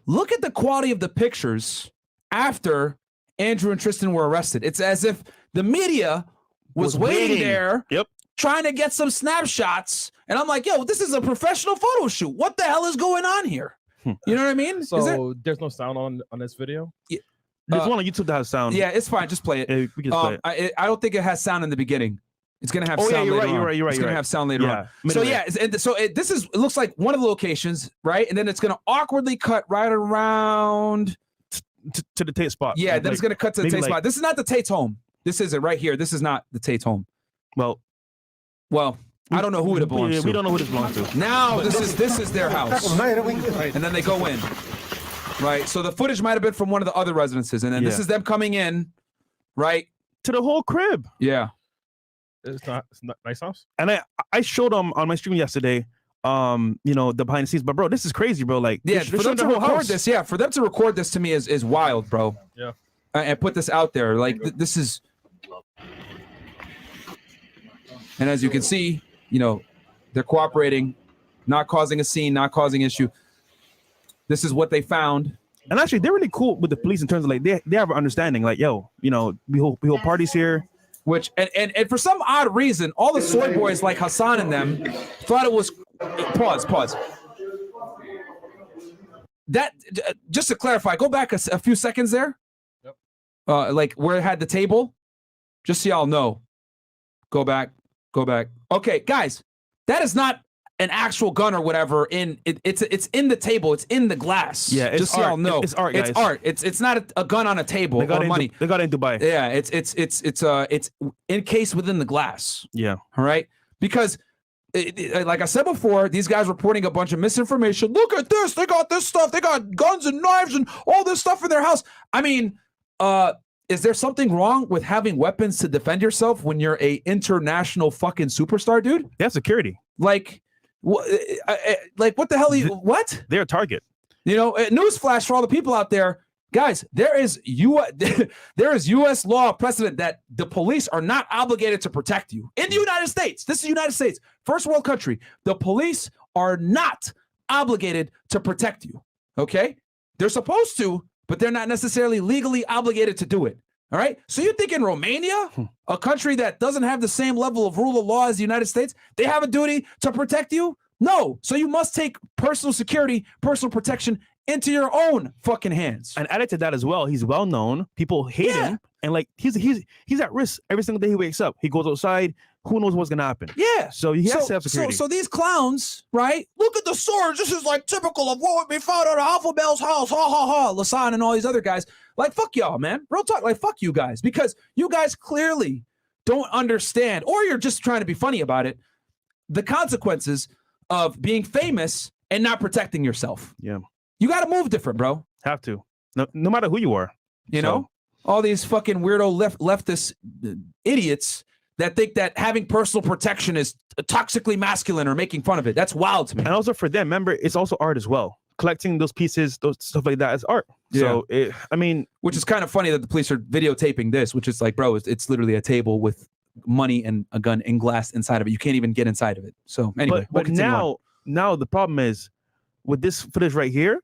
look at the quality of the pictures after Andrew and Tristan were arrested. It's as if the media was waiting there, trying to get some snapshots. And I'm like, yo, this is a professional photo shoot. What the hell is going on here? You know what I mean? So there's no sound on this video? Yeah. There's one on YouTube that has sound. Yeah, it's fine. Just play it. Yeah, we can play it. I don't think it has sound in the beginning. It's gonna have sound later on. You're right. It's gonna have sound later on. So yeah, it looks like one of the locations, right? And then it's gonna awkwardly cut right around to the Tate spot. Yeah, then it's gonna cut to the Tate spot. This is not the Tate's home. This isn't right here. This is not the Tate's home. Well, I don't know who it belongs to. We don't know who this belongs to. Now this is their house, and then they go in. Right. So the footage might have been from one of the other residences, and then this is them coming in, right, to the whole crib. Yeah. It's not nice house. And I showed them on my stream yesterday, the behind the scenes. But bro, this is crazy, bro. Like, yeah, for them to record this, for them to record this to me is wild, bro. Yeah. And put this out there, like this is. And as you can see, they're cooperating, not causing a scene, not causing issue. This is what they found. And actually, they're really cool with the police in terms of like they have an understanding. Like, yo, we hold parties here. Which and for some odd reason, all the soy boys like Hassan and them thought it was pause. That just to clarify, go back a few seconds there. Yep. Like where it had the table, just so y'all know. Go back. Okay, guys, that is not an actual gun or whatever it's in the table, it's in the glass. Yeah, it's just so art. y'all know. It's art, guys. It's art. It's not a gun on a table or money. They got it in Dubai. Yeah, it's encased within the glass. Yeah. All right, because like I said before, these guys reporting a bunch of misinformation. Look at this, they got this stuff, they got guns and knives and all this stuff in their house. I mean, is there something wrong with having weapons to defend yourself when you're a international fucking superstar, dude? They have security. Like what the hell? What? They're a target. You know, newsflash for all the people out there, guys. There is U.S. law precedent that the police are not obligated to protect you in the United States. This is the United States, first world country. The police are not obligated to protect you. Okay, they're supposed to, but they're not necessarily legally obligated to do it. All right. So you think in Romania, a country that doesn't have the same level of rule of law as the United States, they have a duty to protect you? No. So you must take personal security, personal protection into your own fucking hands. And added to that as well, he's well known. People hate him, and like he's at risk every single day he wakes up. He goes outside. Who knows what's gonna happen? Yeah. So he has to have security. So these clowns, right? Look at the swords. This is like typical of what would be found at Alpha Bell's house. Ha ha ha. Lasan and all these other guys. Like, fuck y'all, man. Real talk. Like, fuck you guys, because you guys clearly don't understand, or you're just trying to be funny about it, the consequences of being famous and not protecting yourself. Yeah. You got to move different, bro. Have to. No matter who you are. You know, all these fucking weirdo leftist idiots that think that having personal protection is toxically masculine or making fun of it. That's wild to me. And also for them, remember, it's also art as well. Collecting those pieces, those stuff like that is art. Yeah. So, I mean, which is kind of funny that the police are videotaping this, which is like, bro, it's literally a table with money and a gun and glass inside of it. You can't even get inside of it. So anyway, but now the problem is with this footage right here,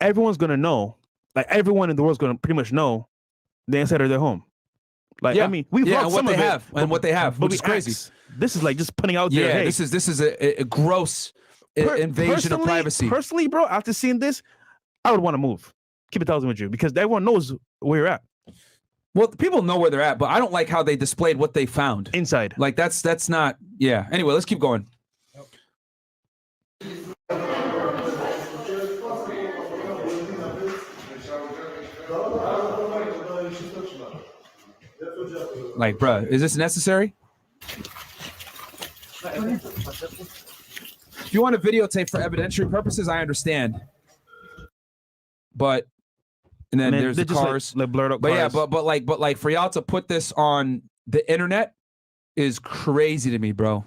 everyone's gonna know. Like everyone in the world's gonna pretty much know the inside of their home. Like, I mean, we've and what they have, which is crazy. This is like just putting out there. Yeah, hey, this is a gross invasion of privacy. Personally, bro, after seeing this, I would want to move. Keep it 1,000 with you, because everyone knows where you're at. Well, people know where they're at, but I don't like how they displayed what they found inside. Like that's not. Yeah. Anyway, let's keep going. Like, bruh, is this necessary? If you want to videotape for evidentiary purposes, I understand. But and then there's the cars, like blurred up but cars. yeah, but like for y'all to put this on the internet is crazy to me, bro.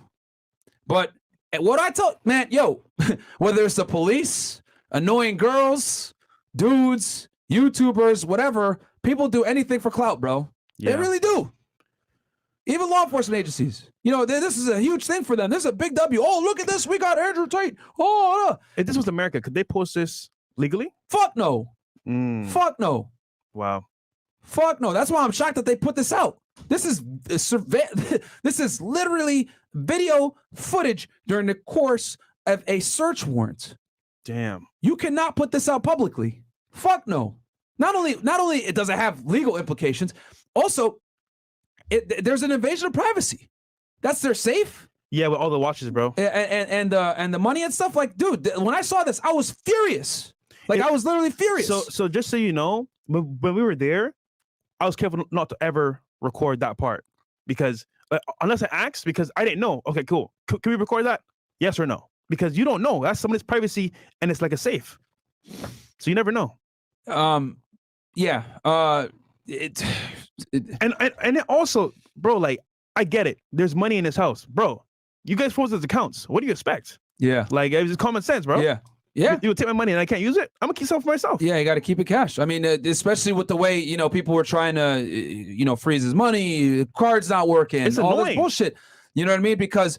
But what I told, man, yo, whether it's the police, annoying girls, dudes, YouTubers, whatever, people do anything for clout, bro. Yeah. They really do. Even law enforcement agencies. You know, this is a huge thing for them. This is a big W. Oh, look at this. We got Andrew Tate. Oh, if this was America, could they post this legally? Fuck no. Fuck no. Wow. Fuck no. That's why I'm shocked that they put this out. This is literally video footage during the course of a search warrant. Damn. You cannot put this out publicly. Fuck no. Not only it doesn't have legal implications, also there's an invasion of privacy. That's their safe. Yeah, with all the watches, bro. And the money and stuff. Like, dude, when I saw this, I was furious. Like, I was literally furious. So just so you know, when we were there, I was careful not to ever record that part, because unless I asked, because I didn't know. Okay, cool. Can we record that? Yes or no? Because you don't know. That's somebody's privacy, and it's like a safe. So you never know. Yeah. And it also, bro, like, I get it. There's money in this house, bro. You guys froze his accounts. What do you expect? Yeah. Like, it's just common sense, bro. Yeah. Yeah. You would take my money and I can't use it? I'm gonna keep some for myself. Yeah, you got to keep it cash. I mean, especially with the way, you know, people were trying to, freeze his money, cards not working, it's all annoying. this bullshit. You know what I mean? Because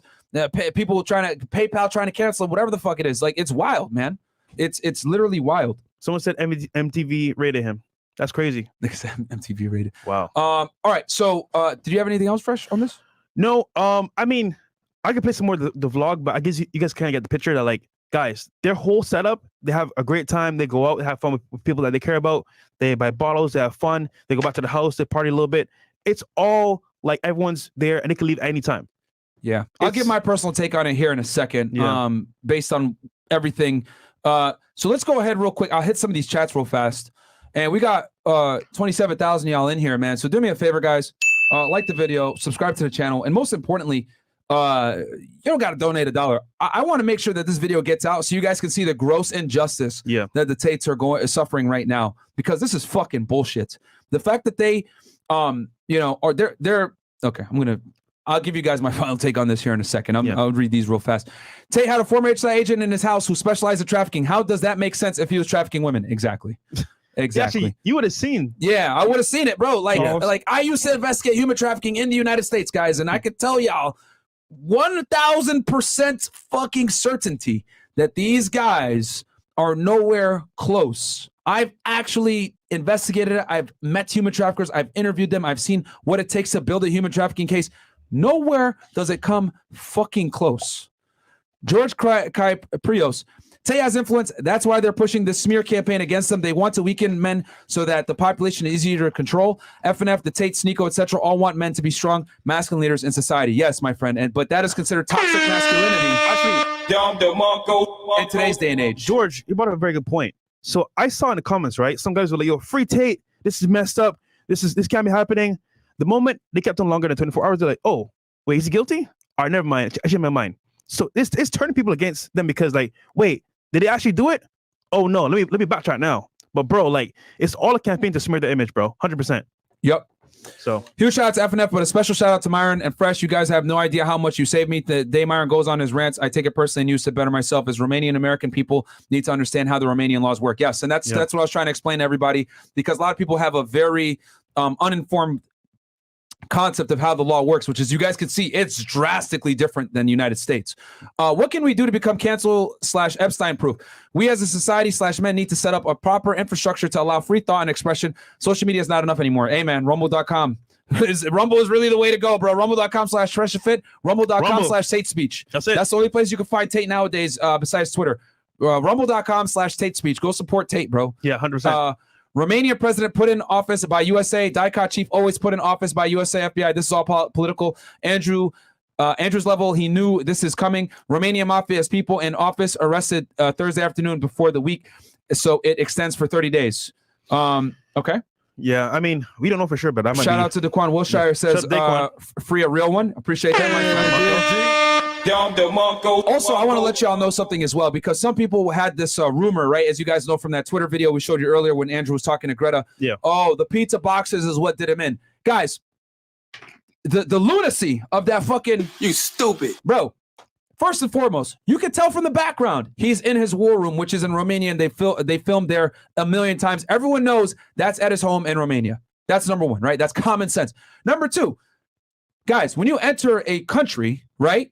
people PayPal trying to cancel it, whatever the fuck it is. Like, it's wild, man. It's literally wild. Someone said MTV rated him. That's crazy. MTV rated. Wow. All right. So, did you have anything else fresh on this? No. I mean, I could play some more of the vlog, but I guess you guys kind of get the picture that, like, guys, their whole setup, they have a great time. They go out, they have fun with people that they care about. They buy bottles, they have fun. They go back to the house, they party a little bit. It's all like everyone's there and they can leave anytime. Yeah, I'll give my personal take on it here in a second. Yeah. Based on everything. So let's go ahead real quick. I'll hit some of these chats real fast. And we got 27,000 y'all in here, man. So do me a favor, guys. Like the video, subscribe to the channel, and most importantly, you don't got to donate $1. I want to make sure that this video gets out so you guys can see the gross injustice that the Tates are suffering right now, because this is fucking bullshit. The fact that they, you know, or they're okay. I'll give you guys my final take on this here in a second. I'll read these real fast. Tate had a former HSI agent in his house who specialized in trafficking. How does that make sense if he was trafficking women? Exactly. Exactly. Actually, you would have seen. Yeah, I would have seen it, bro. Like I used to investigate human trafficking in the United States, guys, and I could tell y'all 1,000% fucking certainty that these guys are nowhere close. I've actually investigated it. I've met human traffickers. I've interviewed them. I've seen what it takes to build a human trafficking case. Nowhere does it come fucking close. George Prios. Tate has influence. That's why they're pushing this smear campaign against them. They want to weaken men so that the population is easier to control. FNF, the Tate, Sneeko, etc. all want men to be strong, masculine leaders in society. Yes, my friend. But that is considered toxic masculinity. Actually, in today's day and age. George, you brought up a very good point. So I saw in the comments, right? Some guys were like, "Yo, free Tate. This is messed up. This can't be happening." The moment they kept on longer than 24 hours, they're like, "Oh, wait, is he guilty? All right, never mind. I changed my mind." So it's turning people against them because, like, wait, did they actually do it? Oh no, let me backtrack now. But bro, like, it's all a campaign to smear the image, bro. 100%. Yep. So huge shout out to FNF, but a special shout out to Myron and Fresh. You guys have no idea how much you saved me. The day Myron goes on his rants, I take it personally and use to better myself. As Romanian American people need to understand how the Romanian laws work. Yes, and that's what I was trying to explain to everybody, because a lot of people have a very uninformed concept of how the law works, which is, you guys can see, it's drastically different than the United States. What can we do to become cancel/Epstein proof? We as a society /men need to set up a proper infrastructure to allow free thought and expression. Social media is not enough anymore. Amen. Rumble.com. Rumble is really the way to go, bro. Rumble.com/Fresh&Fit. Rumble.com/Tate Speech. That's it. That's the only place you can find Tate nowadays, besides Twitter. Rumble.com/Tate Speech. Go support Tate, bro. Yeah, 100%. Romanian president put in office by USA. DIICOT chief always put in office by USA FBI. This is all political. Andrew's level, he knew this is coming. Romanian mafia has people in office arrested Thursday afternoon before the week, so it extends for 30 days. Okay. Yeah, I mean, we don't know for sure, but I might shout out to Daquan Wilshire, says free a real one. Appreciate that, my friend. Also, I want to let y'all know something as well, because some people had this rumor, right? As you guys know from that Twitter video we showed you earlier when Andrew was talking to Greta. Yeah. Oh, the pizza boxes is what did him in. Guys, the lunacy of that fucking... You stupid. Bro, first and foremost, you can tell from the background, he's in his war room, which is in Romania, and they filmed there a million times. Everyone knows that's at his home in Romania. That's number one, right? That's common sense. Number two, guys, when you enter a country, right,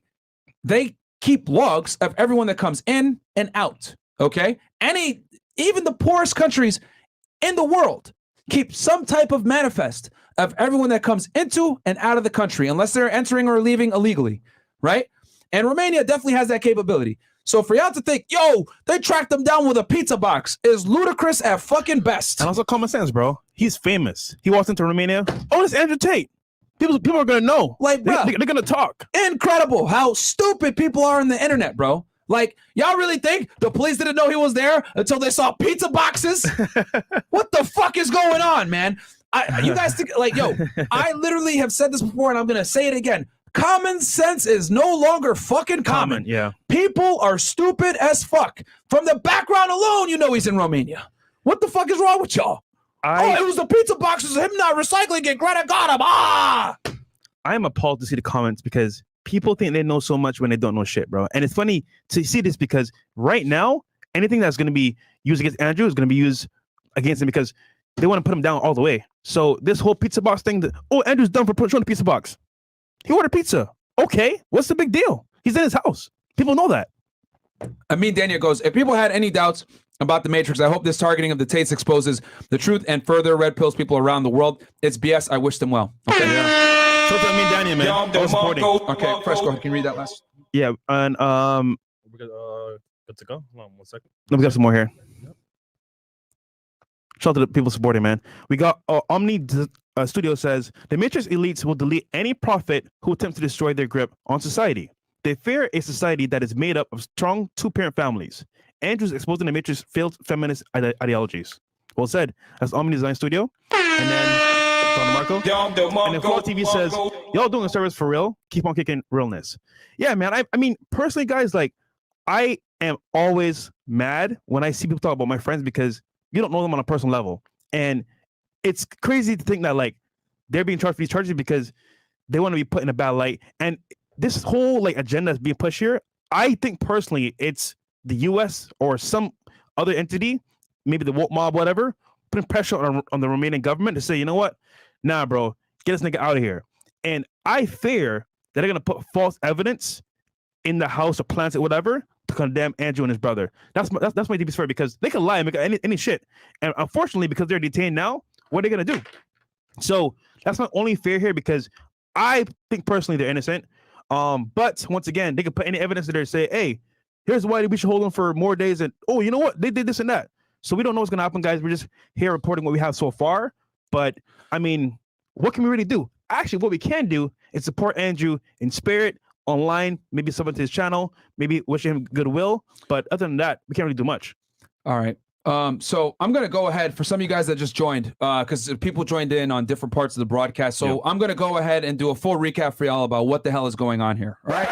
they keep logs of everyone that comes in and out, okay? Even the poorest countries in the world keep some type of manifest of everyone that comes into and out of the country, unless they're entering or leaving illegally, right? And Romania definitely has that capability. So for y'all to think, yo, they tracked them down with a pizza box is ludicrous at fucking best. And also common sense, bro. He's famous. He walks into Romania. Oh, it's Andrew Tate. People are gonna know. Like, bro, they're gonna talk. Incredible how stupid people are on the internet, bro. Like, y'all really think the police didn't know he was there until they saw pizza boxes? What the fuck is going on, man? You guys think, like, yo, I literally have said this before, and I'm gonna say it again. Common sense is no longer fucking common. Yeah. People are stupid as fuck. From the background alone, you know he's in Romania. What the fuck is wrong with y'all? It was the pizza boxes, him not recycling it. Greta got him. I am appalled to see the comments, because people think they know so much when they don't know shit, bro. And it's funny to see this, because right now, anything that's going to be used against Andrew is going to be used against him, because they want to put him down all the way. So this whole pizza box thing, Andrew's done for showing the pizza box. He ordered pizza. Okay, what's the big deal? He's in his house. People know that. I mean, Daniel goes, if people had any doubts about the Matrix, I hope this targeting of the Tates exposes the truth and further red pills people around the world. It's BS. I wish them well. Okay. Yeah. Shout out to me and Daniel, man. I was supporting. Okay, Fresh, go ahead. Can you read that last? Yeah, and We're good to go. Hold on 1 second. Let me get some more here. Shout out to the people supporting, man. We got Studio says, the matrix elites will delete any prophet who attempts to destroy their grip on society. They fear a society that is made up of strong two-parent families. Andrew's exposing the matrix failed feminist ideologies. Well said. That's Omni Design Studio. And then Don Marco. And then Flow TV says, y'all doing a service for real? Keep on kicking realness. Yeah, man. I mean, personally, guys, like, I am always mad when I see people talk about my friends because you don't know them on a personal level. And it's crazy to think that, like, they're being charged for these charges because they want to be put in a bad light. And this whole, like, agenda is being pushed here. I think, personally, it's the U.S. or some other entity, maybe the woke mob, whatever, putting pressure on the Romanian government to say, you know what? Nah, bro, get this nigga out of here. And I fear that they're going to put false evidence in the House or plants or whatever to condemn Andrew and his brother. That's my deepest fear, because they can lie and make any shit. And unfortunately, because they're detained now, what are they going to do? So that's my only fear here, because I think personally they're innocent. But once again, they could put any evidence there and say, hey, here's why we should hold them for more days. And, oh, you know what? They did this and that. So we don't know what's going to happen, guys. We're just here reporting what we have so far. But, I mean, what can we really do? Actually, what we can do is support Andrew in spirit, online, maybe sub to his channel, maybe wish him goodwill. But other than that, we can't really do much. All right. So I'm going to go ahead for some of you guys that just joined, because people joined in on different parts of the broadcast. So I'm going to go ahead and do a full recap for y'all about what the hell is going on here. All right.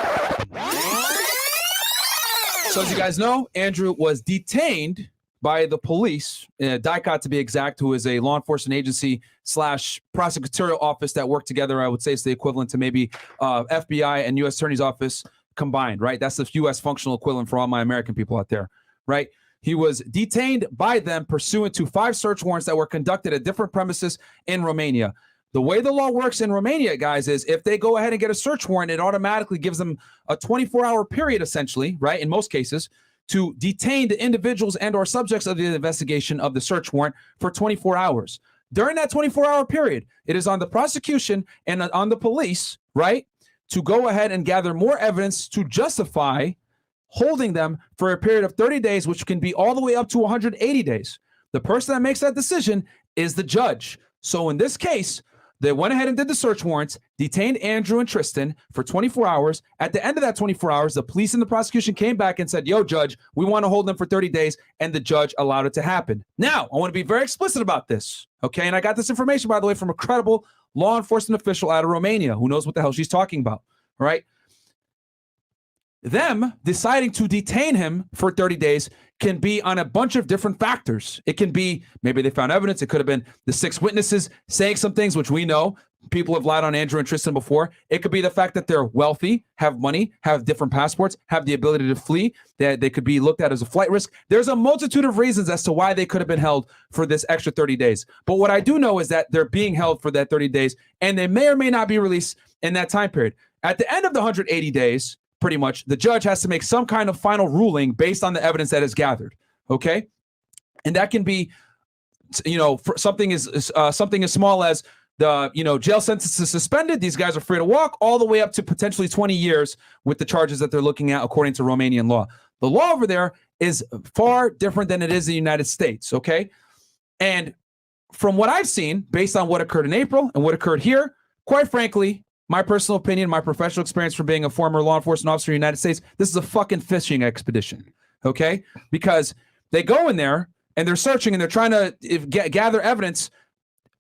So as you guys know, Andrew was detained by the police, DIICOT to be exact, who is a law enforcement agency / prosecutorial office that work together. I would say it's the equivalent to maybe FBI and U.S. Attorney's Office combined, right? That's the U.S. functional equivalent for all my American people out there, right? He was detained by them pursuant to 5 search warrants that were conducted at different premises in Romania. The way the law works in Romania, guys, is if they go ahead and get a search warrant, it automatically gives them a 24-hour period, essentially, right, in most cases, to detain the individuals and or subjects of the investigation of the search warrant for 24 hours. During that 24-hour period, it is on the prosecution and on the police, right, to go ahead and gather more evidence to justify holding them for a period of 30 days, which can be all the way up to 180 days. The person that makes that decision is the judge. So in this case, they went ahead and did the search warrants, detained Andrew and Tristan for 24 hours. At the end of that 24 hours, the police and the prosecution came back and said, yo, judge, we want to hold them for 30 days. And the judge allowed it to happen. Now, I want to be very explicit about this. Okay. And I got this information, by the way, from a credible law enforcement official out of Romania who knows what the hell she's talking about. All right. Them deciding to detain him for 30 days can be on a bunch of different factors. It can be maybe they found evidence. It could have been the 6 witnesses saying some things, which we know people have lied on Andrew and Tristan before. It could be the fact that they're wealthy, have money, have different passports, have the ability to flee, that they could be looked at as a flight risk. There's a multitude of reasons as to why they could have been held for this extra 30 days. But what I do know is that they're being held for that 30 days, and they may or may not be released in that time period. At the end of the 180 days, pretty much, the judge has to make some kind of final ruling based on the evidence that is gathered. Okay. And that can be, you know, for something as small as the, you know, jail sentence is suspended. These guys are free to walk, all the way up to potentially 20 years with the charges that they're looking at, according to Romanian law. The law over there is far different than it is in the United States. Okay. And from what I've seen, based on what occurred in April and what occurred here, quite frankly, my personal opinion, my professional experience from being a former law enforcement officer in the United States, this is a fucking fishing expedition, okay? Because they go in there and they're searching and they're trying to gather evidence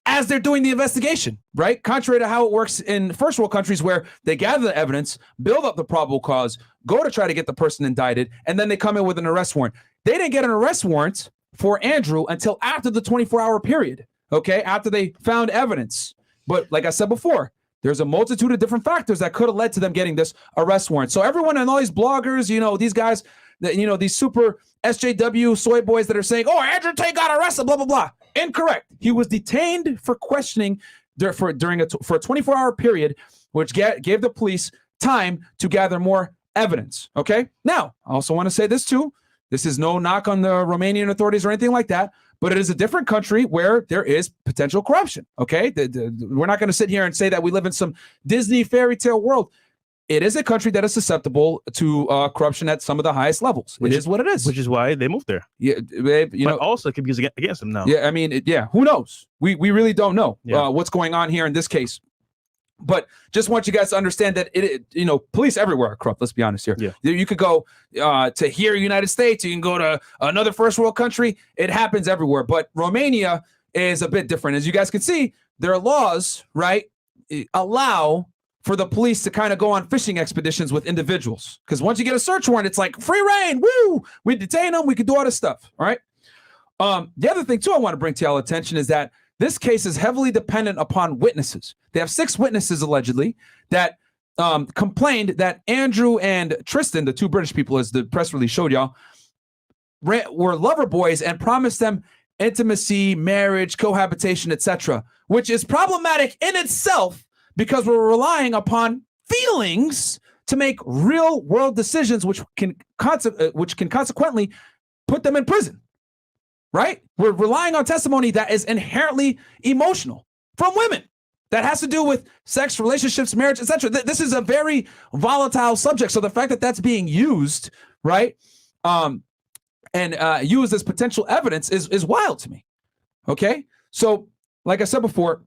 as they're doing the investigation, right? Contrary to how it works in first world countries, where they gather the evidence, build up the probable cause, go to try to get the person indicted, and then they come in with an arrest warrant. They didn't get an arrest warrant for Andrew until after the 24-hour period, okay? After they found evidence. But like I said before, there's a multitude of different factors that could have led to them getting this arrest warrant. So everyone and all these bloggers, you know, these guys, that, you know, these super SJW soy boys that are saying, oh, Andrew Tate got arrested, blah, blah, blah. Incorrect. He was detained for questioning for a 24-hour period, which gave the police time to gather more evidence. Okay. Now, I also want to say this too. This is no knock on the Romanian authorities or anything like that, but it is a different country where there is potential corruption. Okay. We're not going to sit here and say that we live in some Disney fairy tale world. it is a country that is susceptible to corruption at some of the highest levels. It is what it is. Which is why they moved there. Yeah, but also it could be used against them now. Yeah, I mean, who knows? We really don't know Yeah. what's going on here in this case. But just want you guys to understand that police everywhere are corrupt. Let's be honest here. Yeah. You could go to here, United States. You can go to another first world country. It happens everywhere. But Romania is a bit different. As you guys can see, their laws, right, allow for the police to kind of go on fishing expeditions with individuals. Because once you get a search warrant, it's like free reign. Woo! We detain them. We can do all this stuff. All right. The other thing, too, I want to bring to y'all attention is that this case is heavily dependent upon witnesses. They have 6 witnesses, allegedly, that complained that Andrew and Tristan, the 2 British people, as the press release showed y'all, were lover boys and promised them intimacy, marriage, cohabitation, etc., which is problematic in itself because we're relying upon feelings to make real-world decisions, which can consequently put them in prison. Right? We're relying on testimony that is inherently emotional from women that has to do with sex, relationships, marriage, etc. This is a very volatile subject. So the fact that that's being used, right, and used as potential evidence is wild to me. Okay? So, like I said before,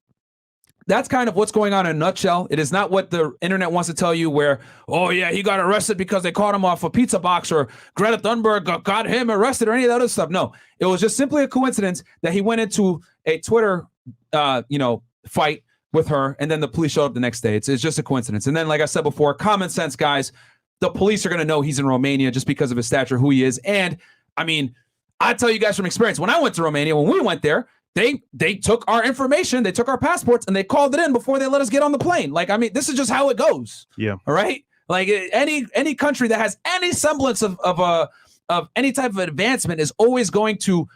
that's kind of what's going on in a nutshell. It is not what the internet wants to tell you where, oh, yeah, he got arrested because they caught him off a pizza box, or Greta Thunberg got him arrested, or any of that other stuff. No, it was just simply a coincidence that he went into a Twitter, fight with her, and then the police showed up the next day. It's just a coincidence. And then, like I said before, common sense, guys, the police are going to know he's in Romania just because of his stature, who he is. And, I mean, I tell you guys from experience, when I went to Romania, when we went there, They took our information, they took our passports, and they called it in before they let us get on the plane. Like, I mean, this is just how it goes. Yeah. All right. Like any country that has any semblance of any type of advancement is always going to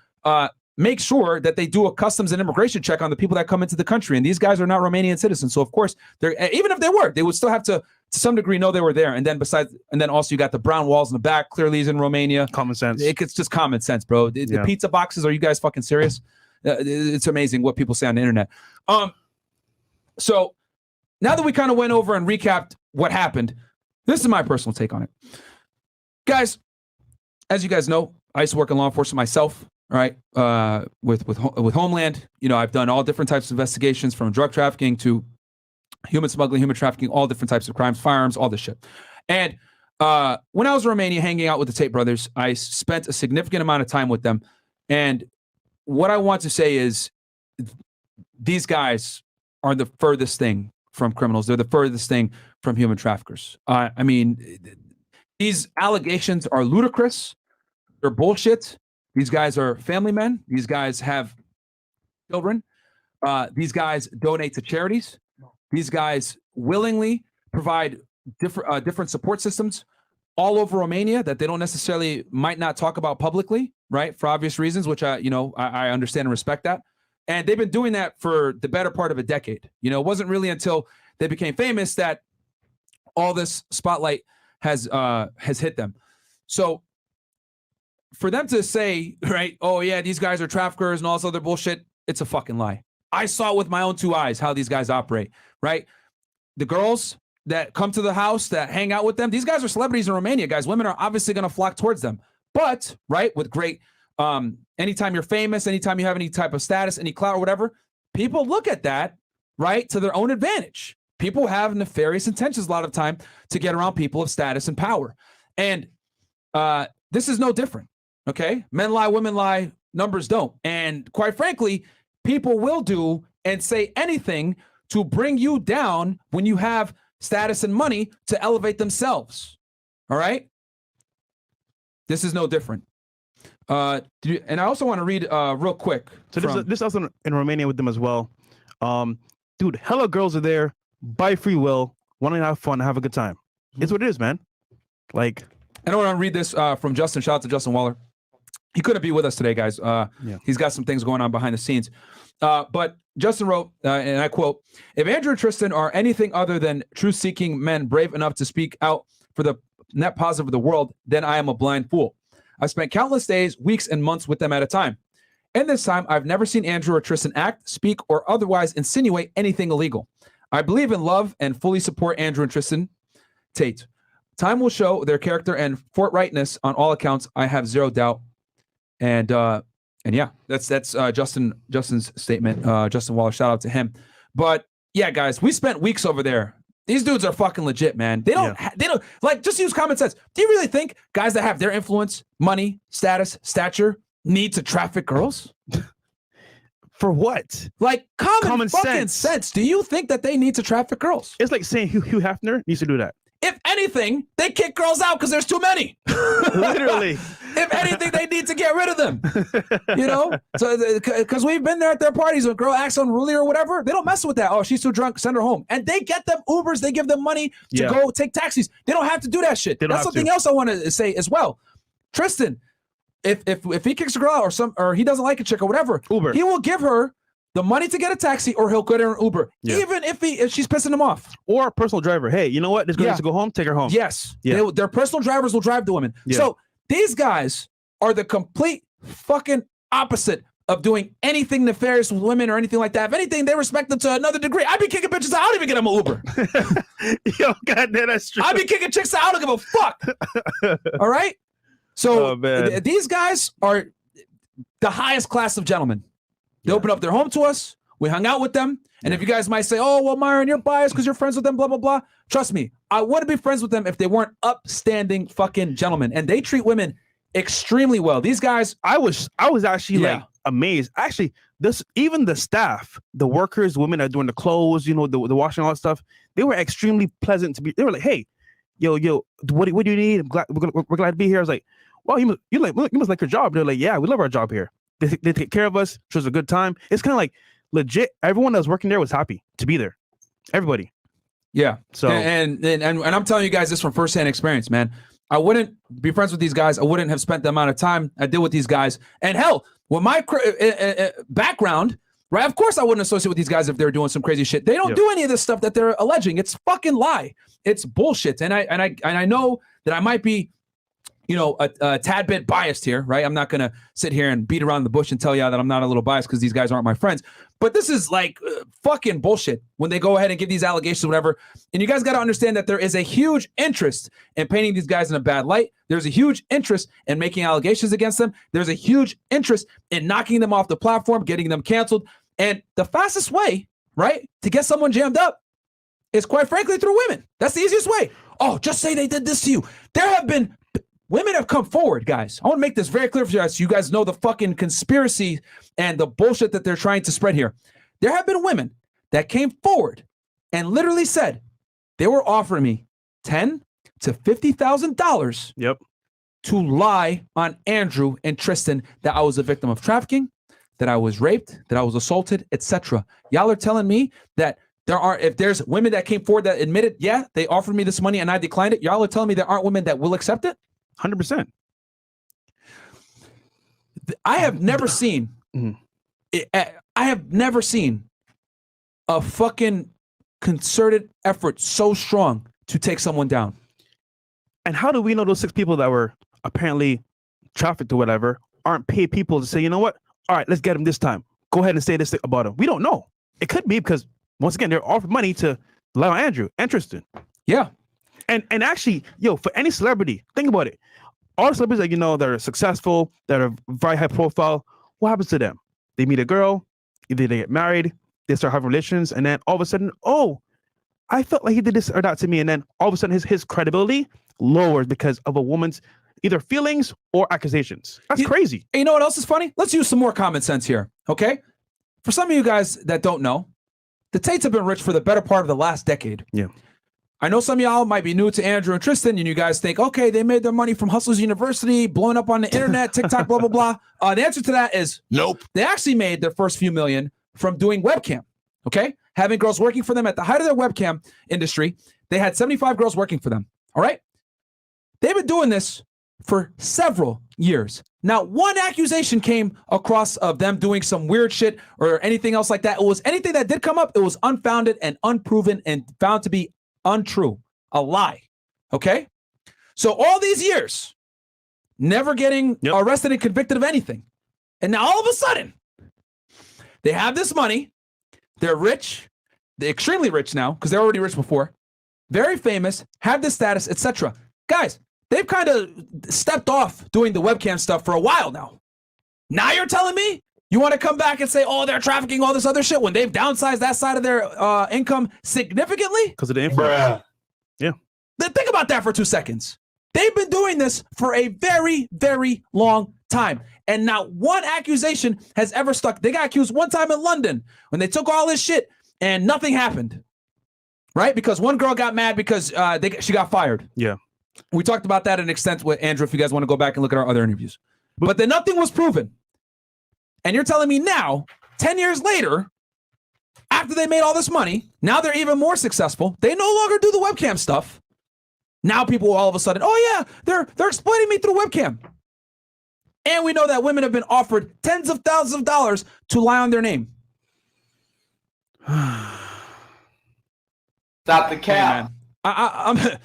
make sure that they do a customs and immigration check on the people that come into the country. And these guys are not Romanian citizens, so of course even if they were, they would still have to some degree know they were there. And then also you got the brown walls in the back. Clearly, he's in Romania. Common sense. It's just common sense, bro. The pizza boxes. Are you guys fucking serious? It's amazing what people say on the internet. So now that we kind of went over and recapped what happened, this is my personal take on it. Guys, as you guys know, I used to work in law enforcement myself, right? With Homeland. I've done all different types of investigations, from drug trafficking to human smuggling, human trafficking, all different types of crimes, firearms, all this shit. And when I was in Romania hanging out with the Tate brothers, I spent a significant amount of time with them. And what I want to say is these guys are the furthest thing from criminals. They're the furthest thing from human traffickers. I mean, these allegations are ludicrous. They're bullshit. These guys are family men. These guys have children. These guys donate to charities. These guys willingly provide different support systems all over Romania that they don't necessarily might not talk about publicly, right? For obvious reasons, which I understand and respect that. And they've been doing that for the better part of a decade. It wasn't really until they became famous that all this spotlight has hit them. So for them to say, right, oh yeah, these guys are traffickers and all this other bullshit, it's a fucking lie. I saw with my own 2 eyes how these guys operate, right? The girls that come to the house, that hang out with them, these guys are celebrities in Romania, guys. Women are obviously going to flock towards them. But, right, with great, anytime you're famous, anytime you have any type of status, any clout or whatever, people look at that, right, to their own advantage. People have nefarious intentions a lot of time to get around people of status and power. And this is no different, okay? Men lie, women lie, numbers don't. And quite frankly, people will do and say anything to bring you down when you have status and money to elevate themselves. All right? This is no different. And I also want to read real quick. So this also in Romania with them as well. Dude, hella girls are there by free will, wanting to have fun, have a good time. It's what it is, man. Like, I don't want to read this from Justin. Shout out to Justin Waller. He couldn't be with us today, guys. He's got some things going on behind the scenes. But Justin wrote, and I quote, "If Andrew and Tristan are anything other than truth-seeking men brave enough to speak out for the net positive of the world, then I am a blind fool. I've spent countless days, weeks, and months with them at a time. In this time, I've never seen Andrew or Tristan act, speak, or otherwise insinuate anything illegal. I believe in love and fully support Andrew and Tristan. Tate. Time will show their character and forthrightness on all accounts. I have zero doubt. And yeah, that's Justin's statement. Justin Waller, shout out to him. But yeah, guys, we spent weeks over there. These dudes are fucking legit, man. They don't like, just use common sense. Do you really think guys that have their influence, money, status, stature need to traffic girls? For what? Like common fucking sense. Do you think that they need to traffic girls? It's like saying Hugh Hefner needs to do that. If anything, they kick girls out because there's too many. Literally. If anything, they need to get rid of them. You know? So, because we've been there at their parties, when a girl acts unruly or whatever, they don't mess with that. Oh, she's too drunk, send her home. And they get them Ubers, they give them money to go take taxis. They don't have to do that shit. That's something else I want to say as well. Tristan, if he kicks a girl out or he doesn't like a chick or whatever, Uber, he will give her the money to get a taxi, or he'll get her an Uber, even if she's pissing him off. Or a personal driver. Hey, you know what? This girl needs to go home. Take her home. Yes. Their personal drivers will drive the women. So these guys are the complete fucking opposite of doing anything nefarious with women or anything like that. If anything, they respect them to another degree. I'd be kicking bitches out. I don't even get them an Uber. Yo, goddamn, that's true. I'd be kicking chicks out. I don't give a fuck. All right? So these guys are the highest class of gentlemen. They opened up their home to us. We hung out with them. And if you guys might say, oh, well, Myron, you're biased because you're friends with them, blah, blah, blah. Trust me, I wouldn't be friends with them if they weren't upstanding fucking gentlemen. And they treat women extremely well. These guys. I was actually like amazed. Actually, even the staff, the workers, women that are doing the clothes, you know, the washing, all that stuff, they were extremely pleasant to be. They were like, hey, yo, what do you need? We're glad to be here. I was like, well, you must like your job. They're like, yeah, we love our job here. They take care of us. It was a good time. It's kind of like legit. Everyone that was working there was happy to be there. Everybody. Yeah. So and I'm telling you guys this from firsthand experience, man. I wouldn't be friends with these guys. I wouldn't have spent the amount of time I did with these guys. And hell, with my background, right? Of course, I wouldn't associate with these guys if they're doing some crazy shit. They don't do any of this stuff that they're alleging. It's fucking lie. It's bullshit. And I know that I might be, you know, a tad bit biased here, right? I'm not going to sit here and beat around the bush and tell you that I'm not a little biased because these guys aren't my friends. But this is like fucking bullshit when they go ahead and give these allegations or whatever. And you guys got to understand that there is a huge interest in painting these guys in a bad light. There's a huge interest in making allegations against them. There's a huge interest in knocking them off the platform, getting them canceled. And the fastest way, right, to get someone jammed up is quite frankly through women. That's the easiest way. Oh, just say they did this to you. There have been... Women have come forward, guys. I want to make this very clear for you guys so you guys know the fucking conspiracy and the bullshit that they're trying to spread here. There have been women that came forward and literally said they were offering me $10,000 to $50,000 to lie on Andrew and Tristan that I was a victim of trafficking, that I was raped, that I was assaulted, etc. Y'all are telling me that if there's women that came forward that admitted, yeah, they offered me this money and I declined it. Y'all are telling me there aren't women that will accept it? 100%. I have never seen I have never seen a fucking concerted effort so strong to take someone down. And how do we know those 6 people that were apparently trafficked or whatever aren't paid people to say, you know what? All right, let's get them this time. Go ahead and say this about them. We don't know. It could be because once again, they're offered money to lie on Andrew and Tristan. Yeah. And actually, for any celebrity, think about it. All the celebrities that you know that are successful, that are very high profile, what happens to them? They meet a girl, either they get married, they start having relations, and then all of a sudden, oh, I felt like he did this or that to me, and then all of a sudden his credibility lowers because of a woman's either feelings or accusations. That's crazy. You know what else is funny? Let's use some more common sense here, okay? For some of you guys that don't know, the Tates have been rich for the better part of the last decade. Yeah. I know some of y'all might be new to Andrew and Tristan, and you guys think, okay, they made their money from Hustlers University, blowing up on the internet, TikTok, blah, blah, blah. The answer to that is nope. They actually made their first few million from doing webcam, okay? Having girls working for them at the height of their webcam industry. They had 75 girls working for them, all right? They've been doing this for several years. Not one accusation came across of them doing some weird shit or anything else like that. It was anything that did come up, it was unfounded and unproven and found to be untrue, a lie. Okay? So all these years, never getting arrested and convicted of anything. And now all of a sudden, they have this money. They're rich. They're extremely rich now because they're already rich before. very famous, have this status, etc. Guys, they've kind of stepped off doing the webcam stuff for a while now. Now you're telling me you want to come back and say, oh, they're trafficking all this other shit when they've downsized that side of their income significantly? Because of the influence. Yeah. Then think about that for 2 seconds. They've been doing this for a very, very long time. And not one accusation has ever stuck. They got accused one time in London when they took all this shit and nothing happened. Right? Because one girl got mad because she got fired. Yeah. We talked about that in extent with Andrew if you guys want to go back and look at our other interviews. But then nothing was proven. And you're telling me now, 10 years later, after they made all this money, now they're even more successful. They no longer do the webcam stuff. Now people all of a sudden, oh yeah, they're exploiting me through webcam. And we know that women have been offered tens of thousands of dollars to lie on their name. Stop the cap. I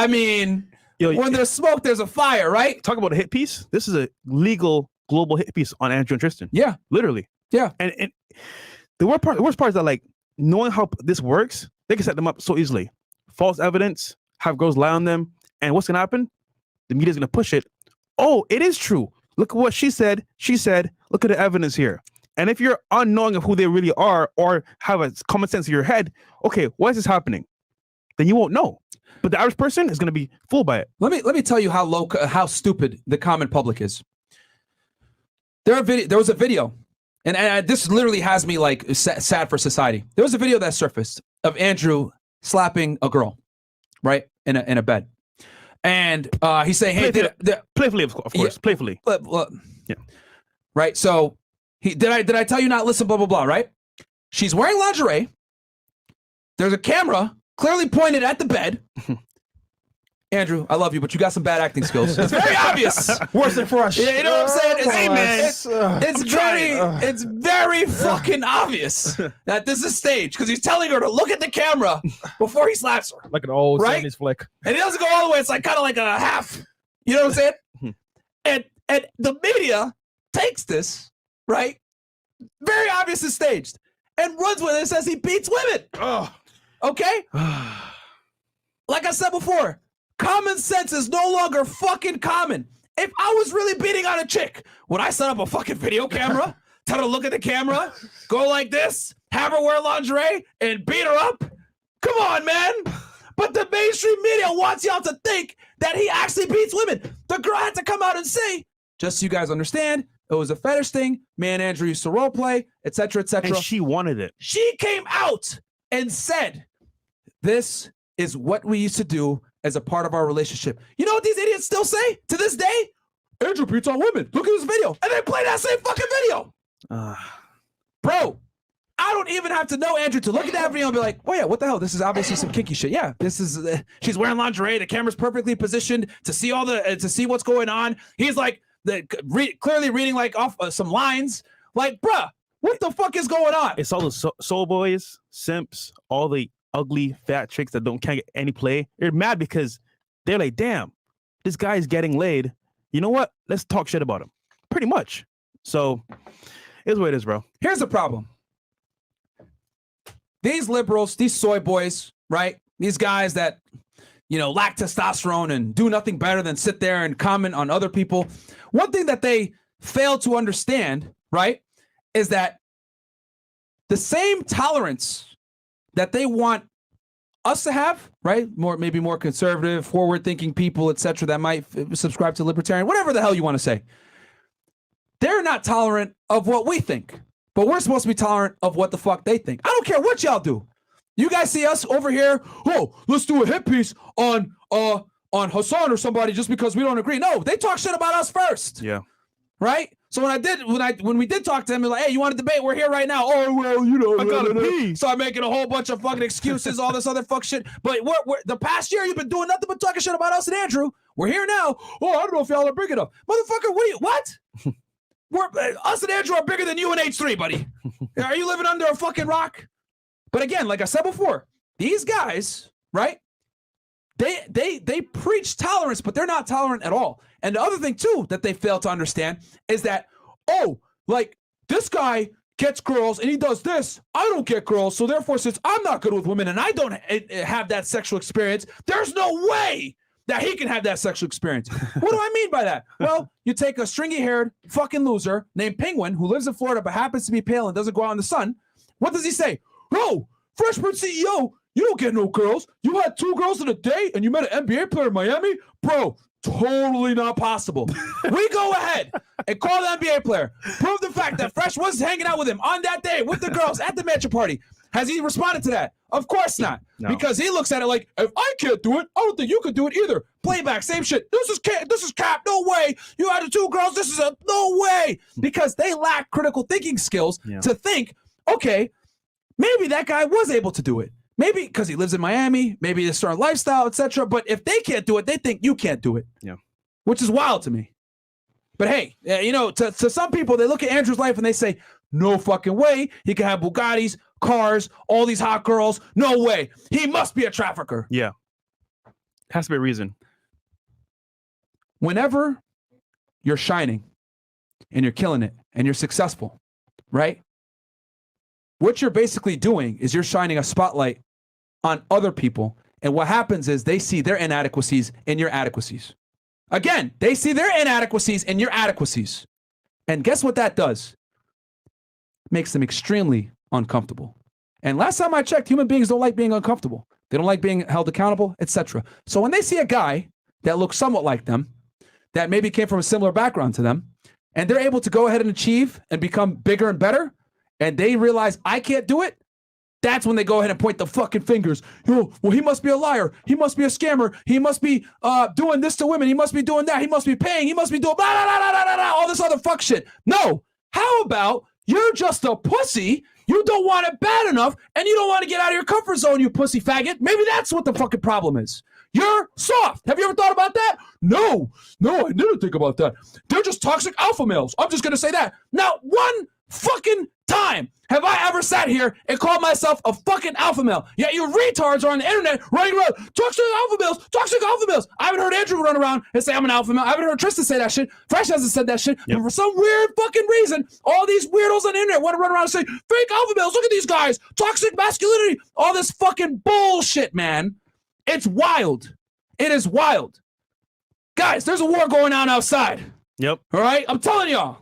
mean, when there's smoke, there's a fire, right? Talk about a hit piece. This is a legal global hit piece on Andrew and Tristan. Yeah. Literally. Yeah. And the worst part is that, like, knowing how this works, they can set them up so easily. False evidence, have girls lie on them, and what's going to happen? The media's going to push it. Oh, it is true. Look at what she said. She said, look at the evidence here. And if you're unknowing of who they really are or have a common sense in your head, okay, why is this happening? Then you won't know. But the average person is going to be fooled by it. Let me tell you how stupid the common public is. There was a video, and this literally has me like sad for society. There was a video that surfaced of Andrew slapping a girl, right, in a bed, and he's saying, "Hey, playfully, of course, playfully, yeah, right." So did I tell you not listen? Blah blah blah. Right? She's wearing lingerie. There's a camera clearly pointed at the bed. Andrew, I love you, but you got some bad acting skills. It's very obvious. Worse than Fresh. Yeah, you know what I'm saying? It's very fucking obvious that this is staged because he's telling her to look at the camera before he slaps her. Like an old right? 70s flick. And he doesn't go all the way. It's like kind of like a half. You know what I'm saying? And the media takes this, right? Very obvious it's staged. And runs with it and says he beats women. Oh. Okay? Like I said before, common sense is no longer fucking common. If I was really beating on a chick, would I set up a fucking video camera, tell her to look at the camera, go like this, have her wear lingerie, and beat her up? Come on, man. But the mainstream media wants y'all to think that he actually beats women. The girl had to come out and say, just so you guys understand, it was a fetish thing. Me and Andrew used to role play, etc., etc. And she wanted it. She came out and said, this is what we used to do as a part of our relationship. You know what these idiots still say to this day? Andrew beats on women. Look at this video. And they play that same fucking video. Bro, I don't even have to know Andrew to look at that video and be like, oh yeah, what the hell? This is obviously some kinky shit. Yeah, this is, she's wearing lingerie. The camera's perfectly positioned to see all the, to see what's going on. He's like, clearly reading like off some lines. Like, bruh, what the fuck is going on? It's all the soul boys, simps, all the ugly fat chicks that can't get any play. They're mad because they're like, damn, this guy's getting laid. You know what? Let's talk shit about him. Pretty much. So it's what it is, bro. Here's the problem. These liberals, these soy boys, right? These guys that, you know, lack testosterone and do nothing better than sit there and comment on other people. One thing that they fail to understand, right, is that the same tolerance that they want us to have, right? Maybe more conservative, forward-thinking people, etc., that might subscribe to libertarian, whatever the hell you want to say. They're not tolerant of what we think, but we're supposed to be tolerant of what the fuck they think. I don't care what y'all do. You guys see us over here, oh, let's do a hit piece on Hassan or somebody just because we don't agree. No, they talk shit about us first. Yeah. Right? So when we did talk to him, we're like, hey, you want to debate? We're here right now. Oh, well, you know, I gotta pee. Start making a whole bunch of fucking excuses, all this other fuck shit. But we're the past year you've been doing nothing but talking shit about us and Andrew. We're here now. Oh, I don't know if y'all are big enough. Motherfucker, what? Us and Andrew are bigger than you and H3, buddy. Are you living under a fucking rock? But again, like I said before, these guys, right? They preach tolerance, but they're not tolerant at all. And the other thing too that they fail to understand is that, oh, like this guy gets girls and he does this, I don't get girls. So therefore, since I'm not good with women and I don't have that sexual experience, there's no way that he can have that sexual experience. What do I mean by that? Well, you take a stringy-haired fucking loser named Penguin who lives in Florida but happens to be pale and doesn't go out in the sun. What does he say? Oh, Fresh Prince CEO, you don't get no girls. You had 2 girls in a day and you met an NBA player in Miami? Bro, totally not possible. We go ahead and call the NBA player. Prove the fact that Fresh was hanging out with him on that day with the girls at the mansion party. Has he responded to that? Of course not. No. Because he looks at it like, if I can't do it, I don't think you could do it either. Playback, same shit. This is cap. No way. You had the 2 girls. This is a no way. Because they lack critical thinking skills to think, okay, maybe that guy was able to do it. Maybe because he lives in Miami, maybe a certain lifestyle, etc. But if they can't do it, they think you can't do it. Yeah. Which is wild to me. But hey, you know, to some people, they look at Andrew's life and they say, no fucking way. He can have Bugattis, cars, all these hot girls. No way. He must be a trafficker. Yeah. Has to be a reason. Whenever you're shining and you're killing it and you're successful, right? What you're basically doing is you're shining a spotlight on other people. And what happens is they see their inadequacies in your adequacies. Again, they see their inadequacies in your adequacies. And guess what that does? Makes them extremely uncomfortable. And last time I checked, human beings don't like being uncomfortable. They don't like being held accountable, etc. So when they see a guy that looks somewhat like them, that maybe came from a similar background to them, and they're able to go ahead and achieve and become bigger and better, and they realize I can't do it, that's when they go ahead and point the fucking fingers. Yo, well, he must be a liar. He must be a scammer. He must be doing this to women. He must be doing that. He must be paying. He must be doing blah, blah, blah, blah, blah, blah, all this other fuck shit. No. How about you're just a pussy? You don't want it bad enough, and you don't want to get out of your comfort zone, you pussy faggot. Maybe that's what the fucking problem is. You're soft. Have you ever thought about that? No, I didn't think about that. They're just toxic alpha males. I'm just going to say that. Not one fucking time have I ever sat here and called myself a fucking alpha male. Yet you retards are on the internet running around, toxic alpha males. I haven't heard Andrew run around and say I'm an alpha male. I haven't heard Tristan say that shit. Fresh hasn't said that shit. Yep. But for some weird fucking reason, all these weirdos on the internet want to run around and say, fake alpha males, look at these guys, toxic masculinity, all this fucking bullshit, man. It's wild. It is wild. Guys, there's a war going on outside. Yep. All right? I'm telling y'all.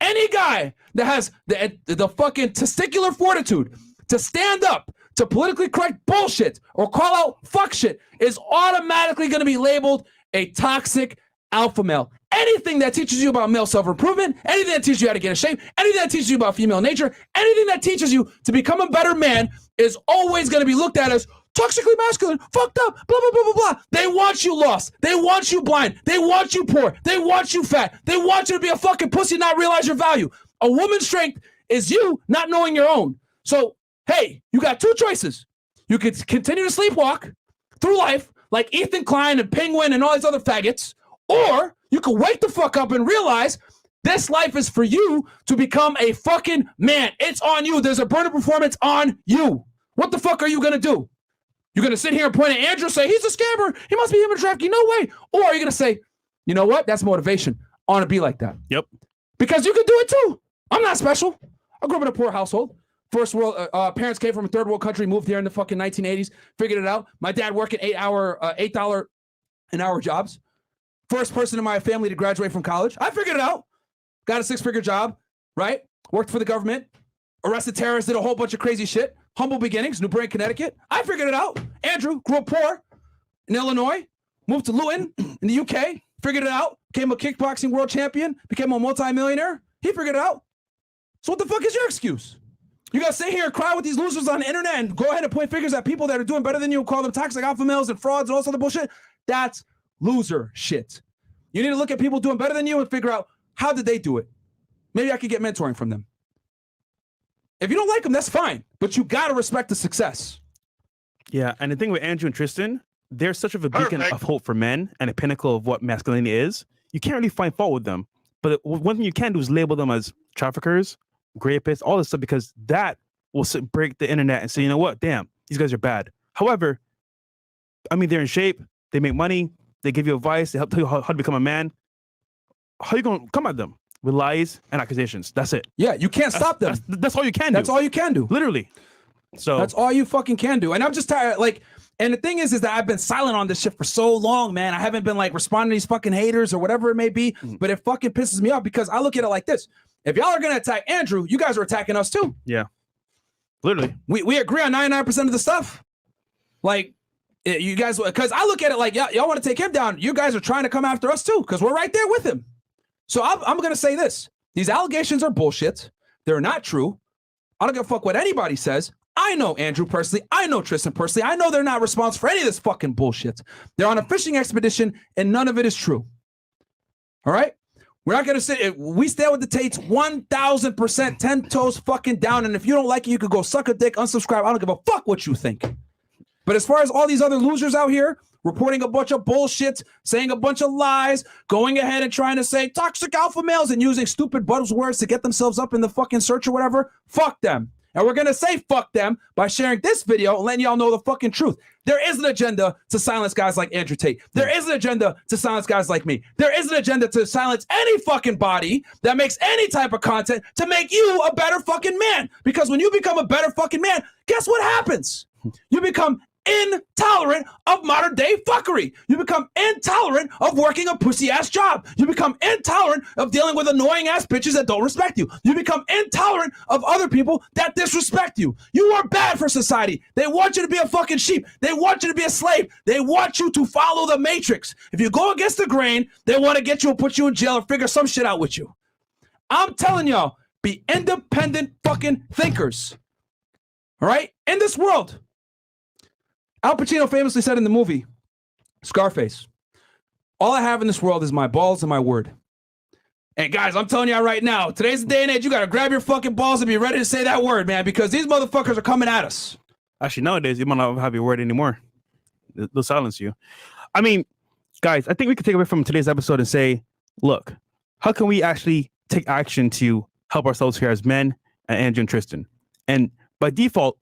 Any guy that has the fucking testicular fortitude to stand up to politically correct bullshit or call out fuck shit is automatically going to be labeled a toxic alpha male. Anything that teaches you about male self-improvement, anything that teaches you how to get in shape, anything that teaches you about female nature, anything that teaches you to become a better man is always going to be looked at as toxically masculine, fucked up, blah, blah, blah, blah, blah. They want you lost. They want you blind. They want you poor. They want you fat. They want you to be a fucking pussy and not realize your value. A woman's strength is you not knowing your own. So, hey, you got 2 choices. You could continue to sleepwalk through life like Ethan Klein and Penguin and all these other faggots, or you could wake the fuck up and realize this life is for you to become a fucking man. It's on you. There's a burning performance on you. What the fuck are you going to do? You're going to sit here and point at Andrew and say, he's a scammer. He must be human trafficking. No way. Or are you going to say, you know what? That's motivation. I want to be like that. Yep. Because you can do it too. I'm not special. I grew up in a poor household. First world, parents came from a third world country, moved here in the fucking 1980s, figured it out. My dad working $8 an hour jobs. First person in my family to graduate from college. I figured it out. Got a 6-figure job, right? Worked for the government. Arrested terrorists, did a whole bunch of crazy shit. Humble beginnings, New Britain, Connecticut. I figured it out. Andrew grew up poor in Illinois, moved to Luton in the UK, figured it out, became a kickboxing world champion, became a multi-millionaire. He figured it out. So what the fuck is your excuse? You gotta sit here and cry with these losers on the internet and go ahead and point fingers at people that are doing better than you and call them toxic alpha males and frauds and all this other bullshit? That's loser shit. You need to look at people doing better than you and figure out, how did they do it? Maybe I could get mentoring from them. If you don't like them, that's fine. But you got to respect the success. Yeah, and the thing with Andrew and Tristan, they're such of a beacon of hope for men and a pinnacle of what masculinity is. You can't really find fault with them. But one thing you can do is label them as traffickers, rapists, all this stuff, because that will break the internet and say, you know what? Damn, these guys are bad. However, I mean, they're in shape. They make money. They give you advice. They help tell you how to become a man. How are you going to come at them? with lies and accusations. That's it. Yeah, you can't stop them. That's all you can do. That's all you can do. Literally. So that's all you fucking can do. And I'm just tired. Like, and the thing is that I've been silent on this shit for so long, man. I haven't been like responding to these fucking haters or whatever it may be. But it fucking pisses me off because I look at it like this. If y'all are gonna attack Andrew, you guys are attacking us too. Yeah. Literally. We agree on 99% of the stuff. Like, you guys, because I look at it like y'all want to take him down. You guys are trying to come after us too, because we're right there with him. So I'm going to say this. These allegations are bullshit. They're not true. I don't give a fuck what anybody says. I know Andrew personally. I know Tristan personally. I know they're not responsible for any of this fucking bullshit. They're on a fishing expedition and none of it is true. All right? We're not going to say, we stand with the Tates 1,000%, 10 toes fucking down. And if you don't like it, you could go suck a dick, unsubscribe. I don't give a fuck what you think. But as far as all these other losers out here reporting a bunch of bullshit, saying a bunch of lies, going ahead and trying to say toxic alpha males and using stupid buzzwords to get themselves up in the fucking search or whatever, fuck them. And we're going to say fuck them by sharing this video and letting y'all know the fucking truth. There is an agenda to silence guys like Andrew Tate. There is an agenda to silence guys like me. There is an agenda to silence any fucking body that makes any type of content to make you a better fucking man. Because when you become a better fucking man, guess what happens? You become intolerant of modern day fuckery. You become intolerant of working a pussy ass job. You become intolerant of dealing with annoying ass bitches that don't respect you. You become intolerant of other people that disrespect you. You are bad for society. They want you to be a fucking sheep. They want you to be a slave. They want you to follow the matrix. If you go against the grain, they want to get you and put you in jail or figure some shit out with you. I'm telling y'all, be independent fucking thinkers. All right? In this world. Al Pacino famously said in the movie, Scarface, all I have in this world is my balls and my word. And guys, I'm telling y'all right now, today's the day and age, you got to grab your fucking balls and be ready to say that word, man, because these motherfuckers are coming at us. Actually, nowadays, you might not have your word anymore. They'll silence you. I mean, guys, I think we could take away from today's episode and say, look, how can we actually take action to help ourselves here as men and Andrew and Tristan? And by default,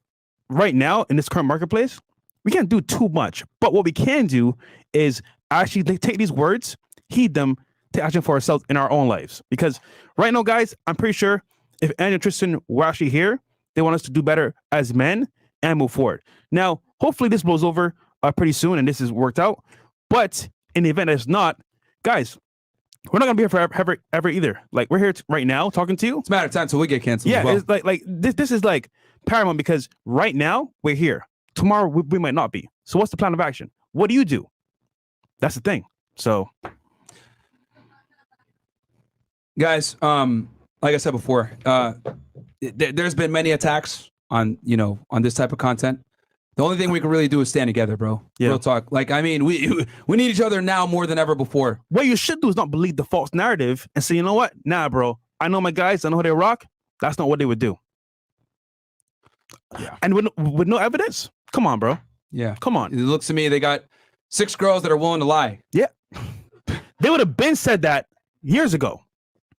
right now, in this current marketplace, we can't do too much, but what we can do is actually take these words, heed them, take action for ourselves in our own lives. Because right now, guys, I'm pretty sure if Andrew and Tristan were actually here, they want us to do better as men and move forward. Now, hopefully this blows over pretty soon and this is worked out. But in the event that it's not, guys, we're not gonna be here forever ever either. Like, we're here right now talking to you. It's a matter of time until we get canceled. Yeah, as well. it's like this is like paramount because right now we're here. Tomorrow we might not be. So what's the plan of action? What do you do? That's the thing. So, guys, like I said before, there's been many attacks on this type of content. The only thing we can really do is stand together, bro. Yeah. Real talk. Like, I mean, we need each other now more than ever before. What you should do is not believe the false narrative and say, you know what? Nah, bro. I know my guys. I know how they rock. That's not what they would do. Yeah. And with no evidence. Come on, bro. Yeah. Come on. It looks to me they got 6 girls that are willing to lie. Yeah. They would have been said that years ago.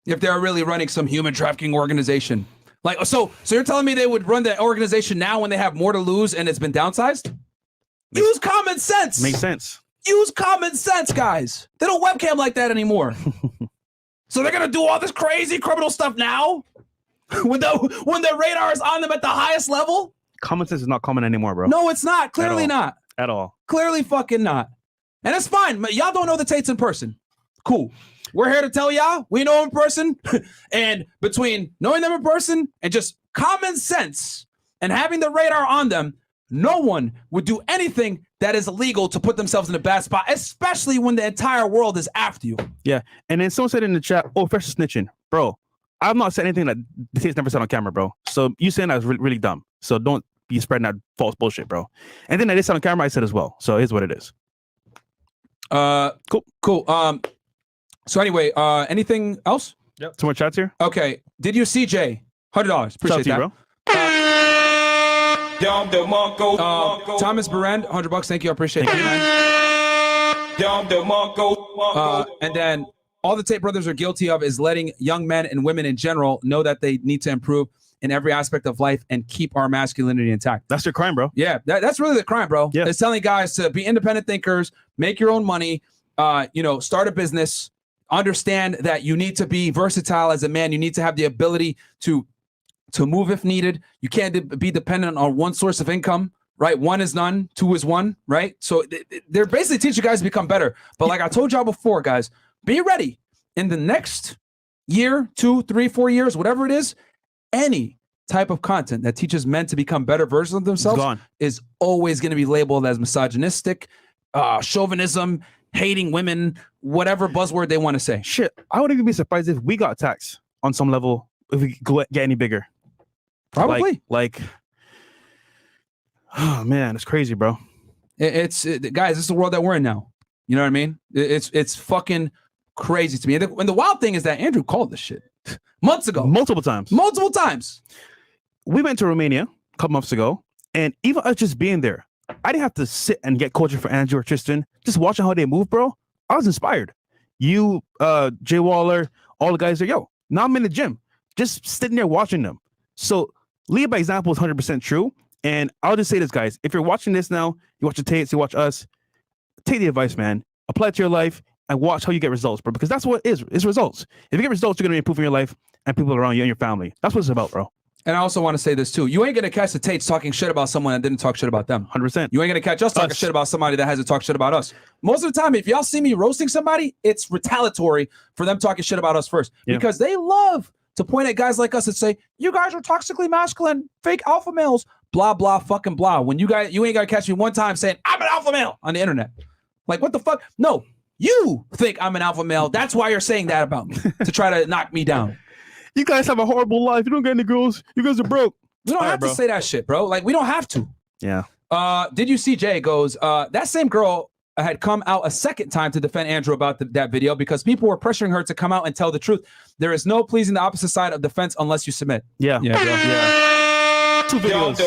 If they were really running some human trafficking organization. Like, so you're telling me they would run that organization now when they have more to lose and it's been downsized? Use common sense. Makes sense. Use common sense, guys. They don't webcam like that anymore. So they're going to do all this crazy criminal stuff now? when the radar is on them at the highest level? Common sense is not common anymore, bro. No, it's not. Clearly not. At all. Clearly fucking not. And it's fine. Y'all don't know the Tates in person. Cool. We're here to tell y'all we know them in person. And between knowing them in person and just common sense and having the radar on them, no one would do anything that is illegal to put themselves in a bad spot, especially when the entire world is after you. Yeah. And then someone said in the chat, oh, Fresh is snitching. Bro, I've not said anything that the Tates never said on camera, bro. So you saying that was really dumb. So don't be spreading that false bullshit, bro. And then I did say on camera, I said as well. So here's what it is. Cool. So anyway, anything else? Yep. Some more chats here. Okay. Did you see Jay? $100. Appreciate that, bro. Thomas Berend, $100. Thank you. I appreciate it, man. And then all the Tate brothers are guilty of is letting young men and women in general know that they need to improve in every aspect of life and keep our masculinity intact. That's your crime, bro. Yeah, that's really the crime, bro. Yeah. It's telling guys to be independent thinkers, make your own money, start a business, understand that you need to be versatile as a man. You need to have the ability to move if needed. You can't be dependent on one source of income, right? One is none, two is one, right? So they're basically teaching you guys to become better. But like I told y'all before, guys, be ready. In the next year, 2, 3, 4 years, whatever it is, any type of content that teaches men to become better versions of themselves is always going to be labeled as misogynistic, chauvinism, hating women, whatever buzzword they want to say. Shit, I wouldn't even be surprised if we got taxed on some level if we get any bigger. Probably. Like oh man, it's crazy, bro. Guys, this is the world that we're in now. You know what I mean? It's fucking crazy to me. And the wild thing is that Andrew called this shit months ago. Multiple times. We went to Romania a couple months ago, and even us just being there, I didn't have to sit and get culture for Andrew or Tristan. Just watching how they move, bro, I was inspired. You, Jay Waller, all the guys there, yo, now I'm in the gym, just sitting there watching them. So lead by example is 100% true. And I'll just say this, guys, if you're watching this now, you watch the Tates, you watch us, take the advice, man, apply it to your life and watch how you get results, bro, because that's what it is. It's results. If you get results, you're going to be improving your life and people around you and your family. That's what it's about, bro. And I also want to say this too. You ain't going to catch the Tates talking shit about someone that didn't talk shit about them. 100%. You ain't going to catch us talking shit about somebody that hasn't talked shit about us. Most of the time, if y'all see me roasting somebody, it's retaliatory for them talking shit about us first. Yeah. Because they love to point at guys like us and say, you guys are toxically masculine, fake alpha males, blah, blah, fucking blah. When you ain't got to catch me one time saying, I'm an alpha male on the internet. Like, what the fuck? No, you think I'm an alpha male. That's why you're saying that about me, to try to knock me down. You guys have a horrible life. You don't get any girls. You guys are broke. We don't have to say that shit, bro. Like, we don't have to. Yeah. Did you see Jay goes, that same girl had come out a second time to defend Andrew about that video because people were pressuring her to come out and tell the truth. There is no pleasing the opposite side of the fence unless you submit. Yeah. Yeah, bro. Yeah. 2 videos.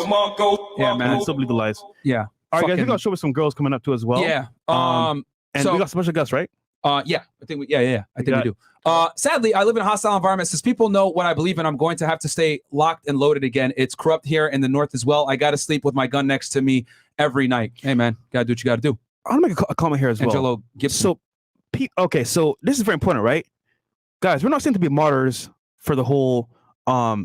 Yeah, man. Still believe the lies. Yeah. All right, guys, we're going to show us some girls coming up too as well. Yeah. And we got special guests, right? Yeah. I think we do. Sadly, I live in a hostile environment. Since people know what I believe in, I'm going to have to stay locked and loaded again. It's corrupt here in the north as well. I got to sleep with my gun next to me every night. Hey, man, got to do what you got to do. I'm going to make a comment here as well. Angelo Gibson. Okay, so this is very important, right? Guys, we're not saying to be martyrs for the whole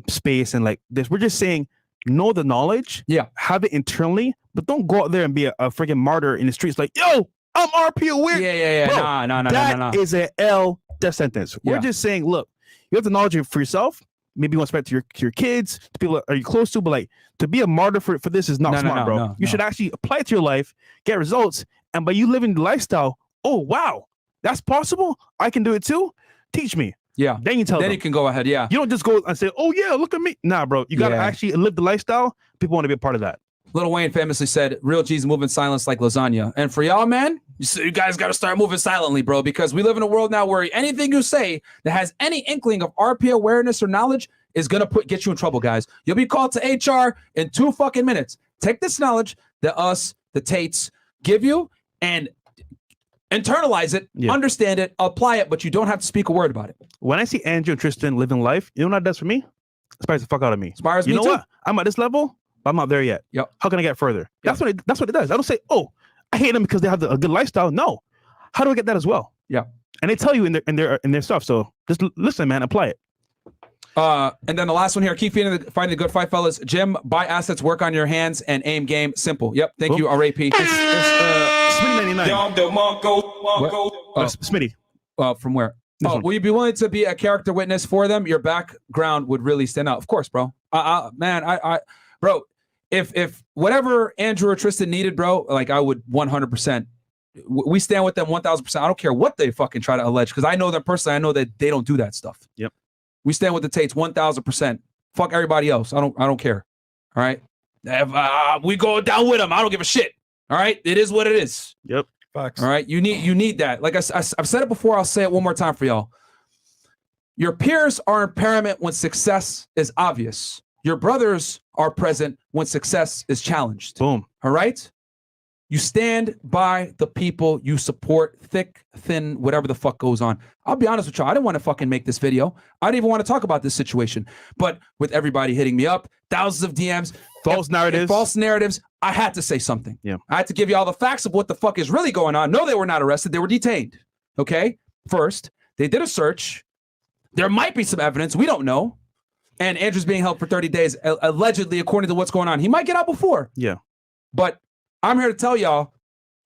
space and like this. We're just saying know the knowledge, have it internally, but don't go out there and be a freaking martyr in the streets like, yo, I'm RP aware. Yeah. Bro, no. That is an L death sentence. We're just saying, look, you have the knowledge for yourself. Maybe you want to spread to your kids, to people are you close to, but like to be a martyr for this is not smart, bro. You should actually apply it to your life, get results, and by you living the lifestyle, oh wow, that's possible. I can do it too. Teach me. Yeah. Then you tell them. Then you can go ahead. Yeah. You don't just go and say, oh yeah, look at me. Nah, bro. You gotta actually live the lifestyle. People want to be a part of that. Lil Wayne famously said, real G's move in silence like lasagna. And for y'all, man, you guys got to start moving silently, bro, because we live in a world now where anything you say that has any inkling of RP awareness or knowledge is going to get you in trouble, guys. You'll be called to HR in 2 fucking minutes. Take this knowledge that us, the Tates, give you and internalize it, understand it, apply it, but you don't have to speak a word about it. When I see Andrew and Tristan living life, you know what that does for me? It inspires the fuck out of me. Inspires me too. You know what? I'm at this level. I'm not there yet. Yep. How can I get further? That's what it does. I don't say, oh, I hate them because they have a good lifestyle. No. How do I get that as well? Yeah. And they tell you in their stuff. So just listen, man, apply it. And then the last one here, keep finding the good fight, fellas. Gym, buy assets, work on your hands, and aim game. Simple. Yep. Thank you, RAP. Smitty 99. Smitty. From where? Will you be willing to be a character witness for them? Your background would really stand out. Of course, bro. Bro, if whatever Andrew or Tristan needed, bro, like I would 100%. We stand with them 1,000%. I don't care what they fucking try to allege because I know them personally. I know that they don't do that stuff. Yep. We stand with the Tates 1,000%. Fuck everybody else. I don't care. All right. If, we go down with them. I don't give a shit. All right. It is what it is. Yep. Facts. All right. You need that. Like I've said it before. I'll say it one more time for y'all. Your peers are in paramount when success is obvious. Your brothers are present when success is challenged. Boom. All right? You stand by the people you support, thick, thin, whatever the fuck goes on. I'll be honest with y'all. I didn't want to fucking make this video. I didn't even want to talk about this situation. But with everybody hitting me up, thousands of DMs, false narratives, I had to say something. Yeah. I had to give you all the facts of what the fuck is really going on. No, they were not arrested. They were detained. Okay? First. They did a search. There might be some evidence. We don't know. And Andrew's being held for 30 days, allegedly, according to what's going on. He might get out before. Yeah. But I'm here to tell y'all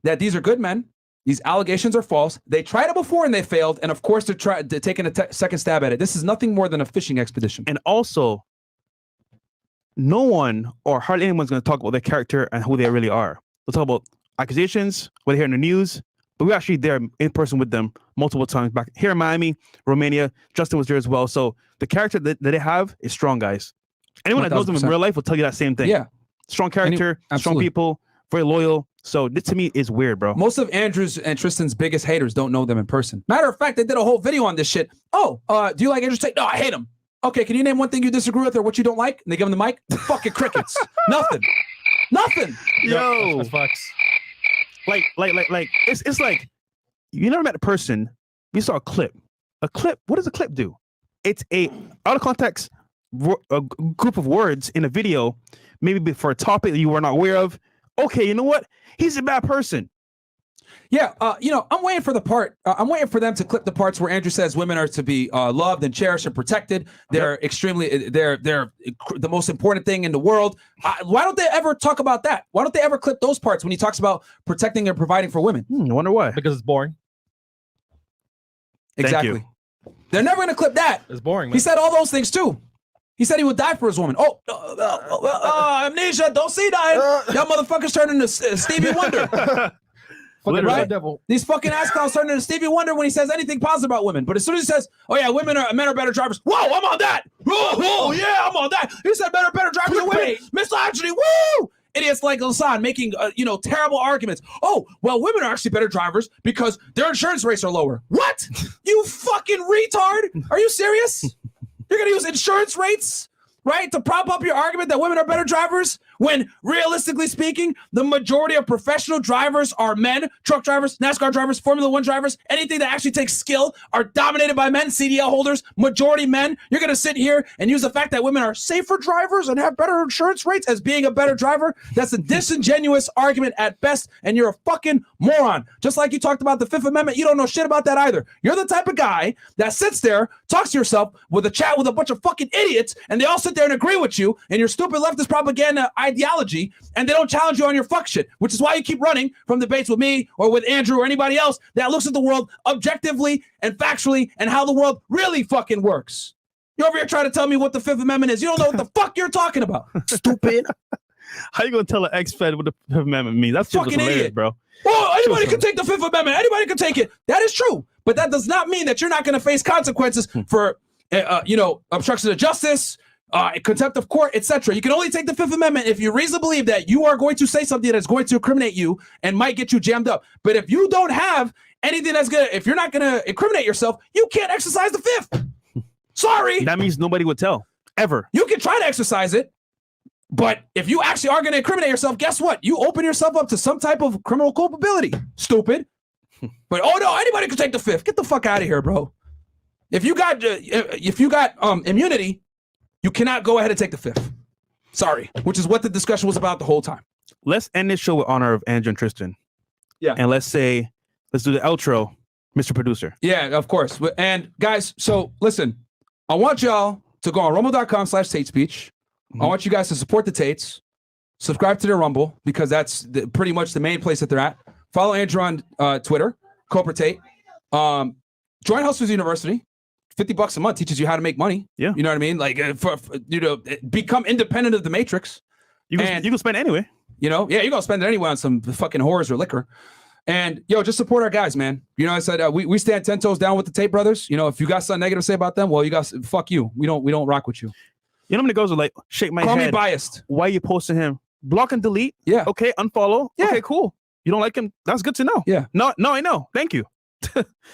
that these are good men. These allegations are false. They tried it before and they failed. And of course, they're taking a second stab at it. This is nothing more than a fishing expedition. And also, no one or hardly anyone's going to talk about their character and who they really are. They'll talk about accusations, what they hear in the news, but we're actually there in person with them multiple times back here in Miami, Romania. Justin was there as well. So the character that they have is strong, guys. Anyone 1000%. that knows them in real life will tell you that same thing. Yeah. Strong character, strong people, very loyal. So this to me is weird, bro. Most of Andrew's and Tristan's biggest haters don't know them in person. Matter of fact, they did a whole video on this shit. Oh, do you like Andrew Tate? No, I hate him. Okay, can you name one thing you disagree with or what you don't like? And they give him the mic. Fucking crickets. Nothing. Nothing. Yo. That's facts. Like, it's like you never met a person. You saw a clip. A clip. What does a clip do? It's a out of context a group of words in a video, maybe for a topic that you were not aware of. Okay, you know what? He's a bad person. Yeah, I'm waiting for the part. I'm waiting for them to clip the parts where Andrew says women are to be loved and cherished and protected. They're extremely. They're the most important thing in the world. Why don't they ever talk about that? Why don't they ever clip those parts when he talks about protecting and providing for women? I wonder why. Because it's boring. Exactly. They're never going to clip that. It's boring, man. He said all those things too. He said he would die for his woman. Amnesia, don't see dying. Y'all motherfuckers turn into Stevie Wonder. Right? These fucking ass clowns turn into Stevie Wonder when he says anything positive about women. But as soon as he says, "Oh yeah, men are better drivers," whoa, I'm on that. Whoa, yeah, I'm on that. He said better drivers than women. Misogyny, woo! Idiots like Lasan making terrible arguments. Oh, well, women are actually better drivers because their insurance rates are lower. What? You fucking retard? Are you serious? You're gonna use insurance rates, right, to prop up your argument that women are better drivers when, realistically speaking, the majority of professional drivers are men, truck drivers, NASCAR drivers, Formula One drivers, anything that actually takes skill are dominated by men, CDL holders, majority men. You're going to sit here and use the fact that women are safer drivers and have better insurance rates as being a better driver? That's a disingenuous argument at best, and you're a fucking moron. Just like you talked about the Fifth Amendment, you don't know shit about that either. You're the type of guy that sits there, talks to yourself with a chat with a bunch of fucking idiots, and they all sit there and agree with you and your stupid leftist propaganda ideology, and they don't challenge you on your fuck shit, which is why you keep running from debates with me or with Andrew or anybody else that looks at the world objectively and factually and how the world really fucking works. You're over here trying to tell me what the Fifth Amendment is. You don't know what the fuck you're talking about. Stupid. How you gonna tell an ex-fed what the Fifth Amendment means? That's fucking idiot, bro. Oh, anybody can take the Fifth Amendment. Anybody can take it. That is true, but that does not mean that you're not going to face consequences for, obstruction of justice, contempt of court, etc. You can only take the Fifth Amendment if you reasonably believe that you are going to say something that's going to incriminate you and might get you jammed up. But if you don't have anything that's gonna, if you're not gonna incriminate yourself, you can't exercise the Fifth. Sorry. That means nobody would tell ever. You can try to exercise it, but if you actually are going to incriminate yourself, guess what? You open yourself up to some type of criminal culpability. Stupid. But oh no, anybody can take the Fifth. Get the fuck out of here, bro. If you got immunity, you cannot go ahead and take the Fifth. Sorry, which is what the discussion was about the whole time. Let's end this show with honor of Andrew and Tristan. Yeah. And let's do the outro, Mr. Producer. Yeah, of course. And guys, so listen, I want y'all to go on rumble.com/TateSpeech. I want you guys to support the Tates, subscribe to their Rumble, because that's pretty much the main place that they're at. Follow Andrew on Twitter, Cobra Tate. Join Hustlers University. $50 a month teaches you how to make money. Yeah. You know what I mean? Like, become independent of the matrix. You can spend it anyway. Yeah, you're going to spend it anyway on some fucking whores or liquor. And, just support our guys, man. I said, we stand 10 toes down with the Tate brothers. If you got something negative to say about them, well, fuck you. We don't rock with you. You know how many girls are like, shake my head. Call me biased. Why are you posting him? Block and delete. Yeah. Okay, unfollow. Yeah. Okay, cool. You don't like him? That's good to know. Yeah. No, I know. Thank you.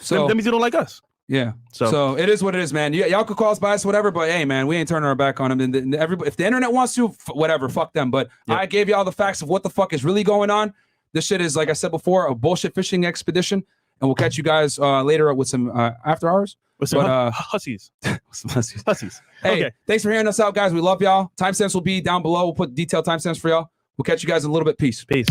So that means you don't like us. Yeah. So it is what it is, man. Y'all could call us biased, whatever, but hey, man, we ain't turning our back on them. And if the internet wants to, whatever, fuck them. But I gave y'all the facts of what the fuck is really going on. This shit is, like I said before, a bullshit fishing expedition. And we'll catch you guys later with some after hours. With some hussies. Hussies. Hey, okay. Thanks for hearing us out, guys. We love y'all. Timestamps will be down below. We'll put detailed timestamps for y'all. We'll catch you guys in a little bit. Peace. Peace.